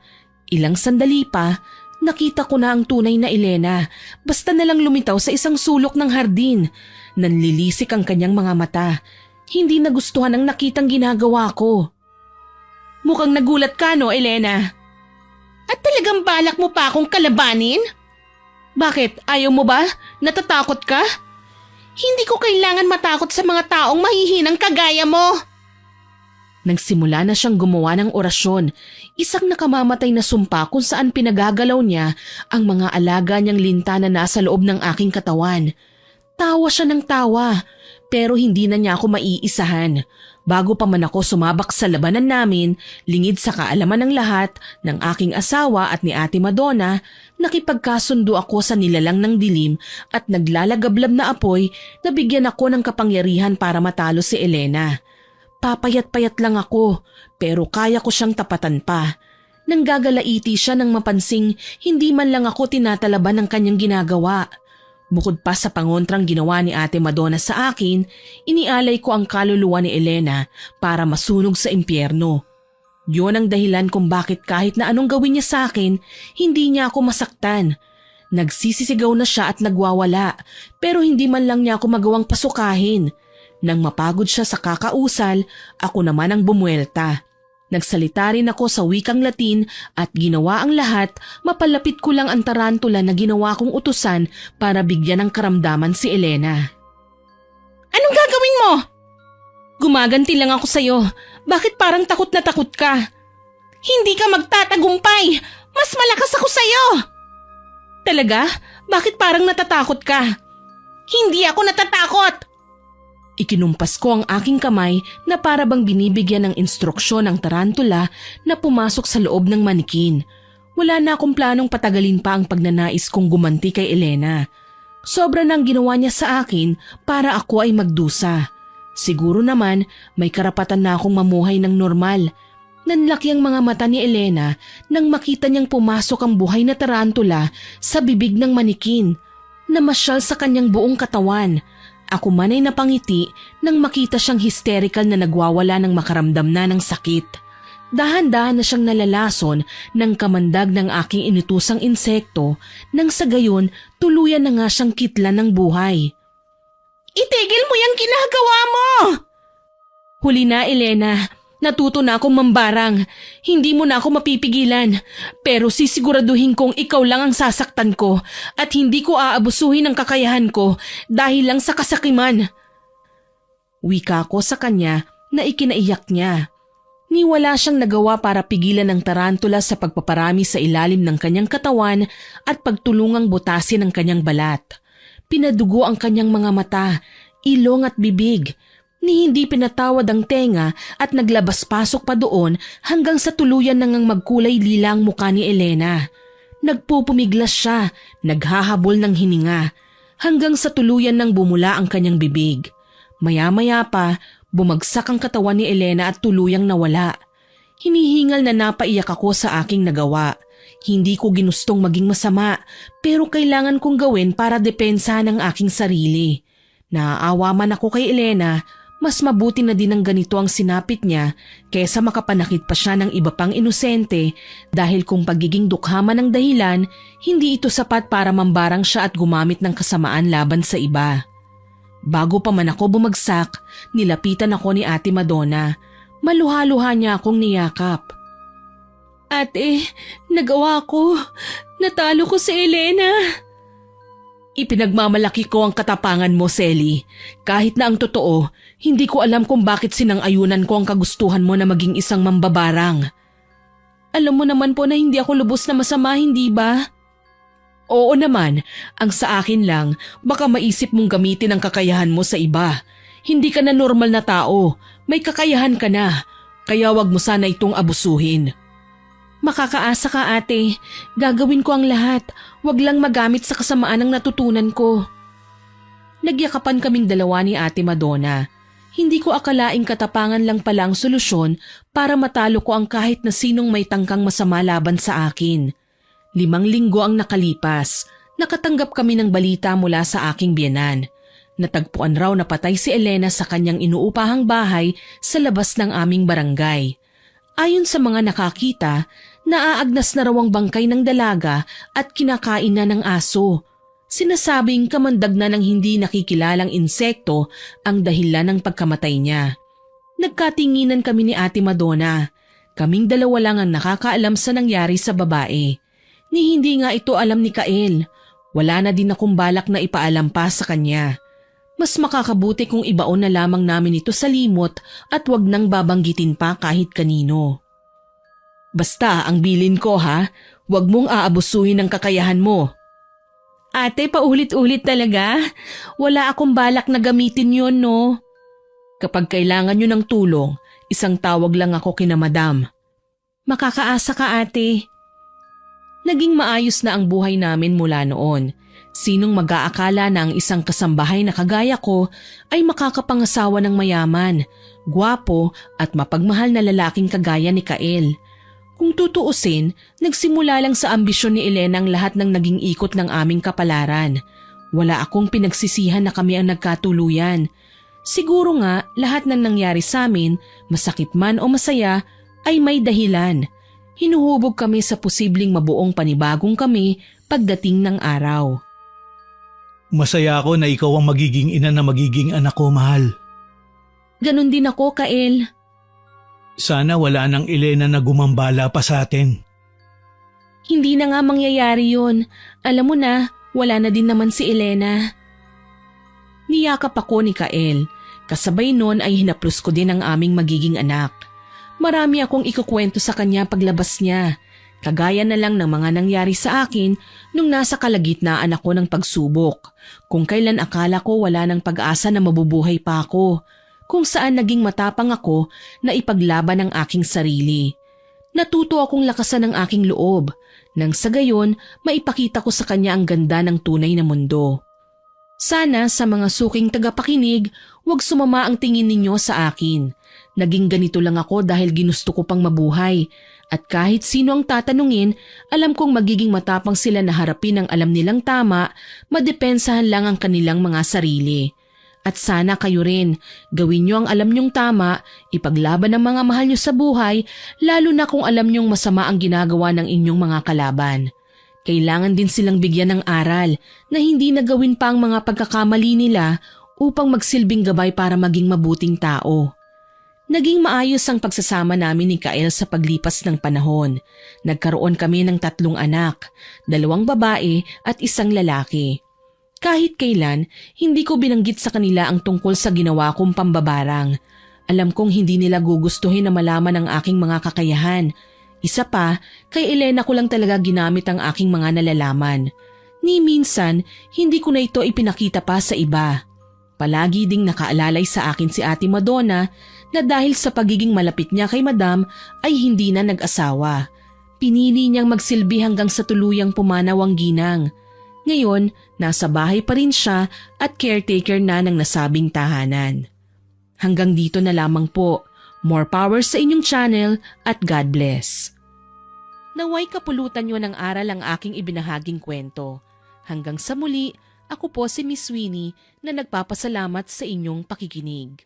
Ilang sandali pa, nakita ko na ang tunay na Elena. Basta na lang lumitaw sa isang sulok ng hardin. Nanlilisik ang kanyang mga mata. Hindi nagustuhan ang nakitang ginagawa ko. Mukhang nagulat ka, no, Elena? At talagang balak mo pa akong kalabanin? Bakit? Ayaw mo ba? Natatakot ka? Hindi ko kailangan matakot sa mga taong mahihinang kagaya mo. Nagsimula na siyang gumawa ng orasyon, isang nakamamatay na sumpa kung saan pinagagalaw niya ang mga alaga niyang linta na nasa loob ng aking katawan. Tawa siya ng tawa, pero hindi na niya ako maiisahan. Bago pa man ako sumabak sa labanan namin, lingid sa kaalaman ng lahat ng aking asawa at ni Ate Madonna, nakipagkasundo ako sa nilalang ng dilim at naglalagablab na apoy na bigyan ako ng kapangyarihan para matalo si Elena. Papayat-payat lang ako, pero kaya ko siyang tapatan pa. Nanggagalaiti siya nang mapansing hindi man lang ako tinatalaban ng kanyang ginagawa. Bukod pa sa pangontrang ginawa ni Ate Madonna sa akin, inialay ko ang kaluluwa ni Elena para masunog sa impyerno. Yun ang dahilan kung bakit kahit na anong gawin niya sa akin, hindi niya ako masaktan. Nagsisisigaw na siya at nagwawala, pero hindi man lang niya ako magawang pasukahin. Nang mapagod siya sa kakausal, ako naman ang bumuelta. Nagsalita rin ako sa wikang Latin at ginawa ang lahat, mapalapit ko lang ang tarantula na ginawa kong utusan para bigyan ng karamdaman si Elena. Anong gagawin mo? Gumaganti lang ako sa'yo. Bakit parang takot na takot ka? Hindi ka magtatagumpay. Mas malakas ako sa'yo. Talaga? Bakit parang natatakot ka? Hindi ako natatakot. Ikinumpas ko ang aking kamay na para bang binibigyan ng instruksyon ng tarantula na pumasok sa loob ng manikin. Wala na akong planong patagalin pa ang pagnanais kong gumanti kay Elena. Sobra nang ginawa niya sa akin para ako ay magdusa. Siguro naman may karapatan na akong mamuhay ng normal. Nanlaki ang mga mata ni Elena nang makita niyang pumasok ang buhay na tarantula sa bibig ng manikin. Namasyal sa kanyang buong katawan. Ako man ay napangiti nang makita siyang hysterical na nagwawala ng makaramdam na ng sakit. Dahan-dahan na siyang nalalason ng kamandag ng aking inutusang insekto nang sa gayon tuluyan na nga siyang kitlan ng buhay. Itigil mo yung ginagawa mo! Huli na, Elena. Natuto na akong mambarang. Hindi mo na ako mapipigilan. Pero sisiguraduhin kong ikaw lang ang sasaktan ko at hindi ko aabusuhin ang kakayahan ko dahil lang sa kasakiman. Wika ko sa kanya na ikinaiyak niya. Ni wala siyang nagawa para pigilan ang tarantula sa pagpaparami sa ilalim ng kanyang katawan at pagtulungang butasin ang kanyang balat. Pinadugo ang kanyang mga mata, ilong at bibig. Ni hindi pinatawad ang tenga at naglabas-pasok pa doon hanggang sa tuluyan nang magkulay lila ang mukha ni Elena. Nagpupumiglas siya, naghahabol ng hininga, hanggang sa tuluyan nang bumula ang kanyang bibig. Maya-maya pa, bumagsak ang katawan ni Elena at tuluyang nawala. Hinihingal na napaiyak ako sa aking nagawa. Hindi ko ginustong maging masama, pero kailangan kong gawin para depensahan ang aking sarili. Naaawa man ako kay Elena, mas mabuti na din ang ganito ang sinapit niya kaysa makapanakit pa siya ng iba pang inosente dahil kung pagiging dukhaman ng dahilan, hindi ito sapat para mambarang siya at gumamit ng kasamaan laban sa iba. Bago pa man ako bumagsak, nilapitan ako ni Ate Madonna. Maluha-luha niya akong niyakap. Ate, nagawa ko. Natalo ko si Elena. Ipinagmamalaki ko ang katapangan mo, Selly. Kahit na ang totoo, hindi ko alam kung bakit sinang-ayunan ko ang kagustuhan mo na maging isang mambabarang. Alam mo naman po na hindi ako lubos na masama, hindi ba? Oo naman, ang sa akin lang, baka maisip mong gamitin ang kakayahan mo sa iba. Hindi ka na normal na tao, may kakayahan ka na, kaya wag mo sana itong abusuhin. Makakaasa ka, ate. Gagawin ko ang lahat. Wag lang magamit sa kasamaan ang natutunan ko. Nagyakapan kaming dalawa ni Ate Madonna. Hindi ko akalaing katapangan lang pala ang solusyon para matalo ko ang kahit na sinong may tangkang masama laban sa akin. 5 linggo ang nakalipas. Nakatanggap kami ng balita mula sa aking biyenan. Natagpuan raw na patay si Elena sa kanyang inuupahang bahay sa labas ng aming barangay. Ayon sa mga nakakita, naaagnas na raw ang bangkay ng dalaga at kinakain na ng aso. Sinasabing kamandag na ng hindi nakikilalang insekto ang dahilan ng pagkamatay niya. Nagkatinginan kami ni Ate Madonna. Kaming dalawa lang ang nakakaalam sa nangyari sa babae. Ni hindi nga ito alam ni Kael. Wala na din akong balak na ipaalam pa sa kanya. Mas makakabuti kung ibaon na lamang namin ito sa limot at wag nang babanggitin pa kahit kanino. Basta ang bilin ko ha, wag mong aabusuhin ang kakayahan mo. Ate, paulit-ulit talaga. Wala akong balak na gamitin yon, no? Kapag kailangan nyo ng tulong, isang tawag lang ako kina Madam. Makakaasa ka, ate. Naging maayos na ang buhay namin mula noon. Sinong mag-aakala na ang isang kasambahay na kagaya ko ay makakapangasawa ng mayaman, gwapo at mapagmahal na lalaking kagaya ni Kael. Kung tutuusin, nagsimula lang sa ambisyon ni Elena ang lahat ng naging ikot ng aming kapalaran. Wala akong pinagsisihan na kami ang nagkatuluyan. Siguro nga lahat ng nangyari sa amin, masakit man o masaya, ay may dahilan. Hinuhubog kami sa posibleng mabuong panibagong kami pagdating ng araw. Masaya ako na ikaw ang magiging ina na magiging anak ko, mahal. Ganon din ako, Kael. Sana wala nang Elena na gumambala pa sa atin. Hindi na nga mangyayari yun. Alam mo na, wala na din naman si Elena. Niyakap ako ni Kael. Kasabay nun ay hinaplos ko din ang aming magiging anak. Marami akong ikukwento sa kanya paglabas niya. Kagaya na lang ng mga nangyari sa akin nung nasa kalagitnaan ako ng pagsubok. Kung kailan akala ko wala ng pag-asa na mabubuhay pa ako. Kung saan naging matapang ako na ipaglaban ang aking sarili. Natuto akong lakasan ang aking loob. Nang sa gayon, maipakita ko sa kanya ang ganda ng tunay na mundo. Sana sa mga suking tagapakinig, huwag sumama ang tingin ninyo sa akin. Naging ganito lang ako dahil ginusto ko pang mabuhay. At kahit sino ang tatanungin, alam kong magiging matapang sila na harapin ang alam nilang tama, madepensahan lang ang kanilang mga sarili. At sana kayo rin, gawin nyo ang alam nyong tama, ipaglaban ang mga mahal nyo sa buhay, lalo na kung alam nyong masama ang ginagawa ng inyong mga kalaban. Kailangan din silang bigyan ng aral na hindi nagawin pa ang mga pagkakamali nila upang magsilbing gabay para maging mabuting tao. Naging maayos ang pagsasama namin ni Kael sa paglipas ng panahon. Nagkaroon kami ng 3 anak, 2 babae at 1 lalaki. Kahit kailan, hindi ko binanggit sa kanila ang tungkol sa ginawa kong pambabarang. Alam kong hindi nila gugustuhin na malaman ang aking mga kakayahan. Isa pa, kay Elena ko lang talaga ginamit ang aking mga nalalaman. Ni minsan, hindi ko na ito ipinakita pa sa iba. Palagi ding nakaalalay sa akin si Ate Madonna na dahil sa pagiging malapit niya kay Madam ay hindi na nag-asawa. Pinili niyang magsilbi hanggang sa tuluyang pumanaw ang ginang. Ngayon, nasa bahay pa rin siya at caretaker na ng nasabing tahanan. Hanggang dito na lamang po. More power sa inyong channel at God bless. Naway kapulutan niyo ng aral ang aking ibinahaging kwento. Hanggang sa muli, ako po si Miss Winnie na nagpapasalamat sa inyong pakikinig.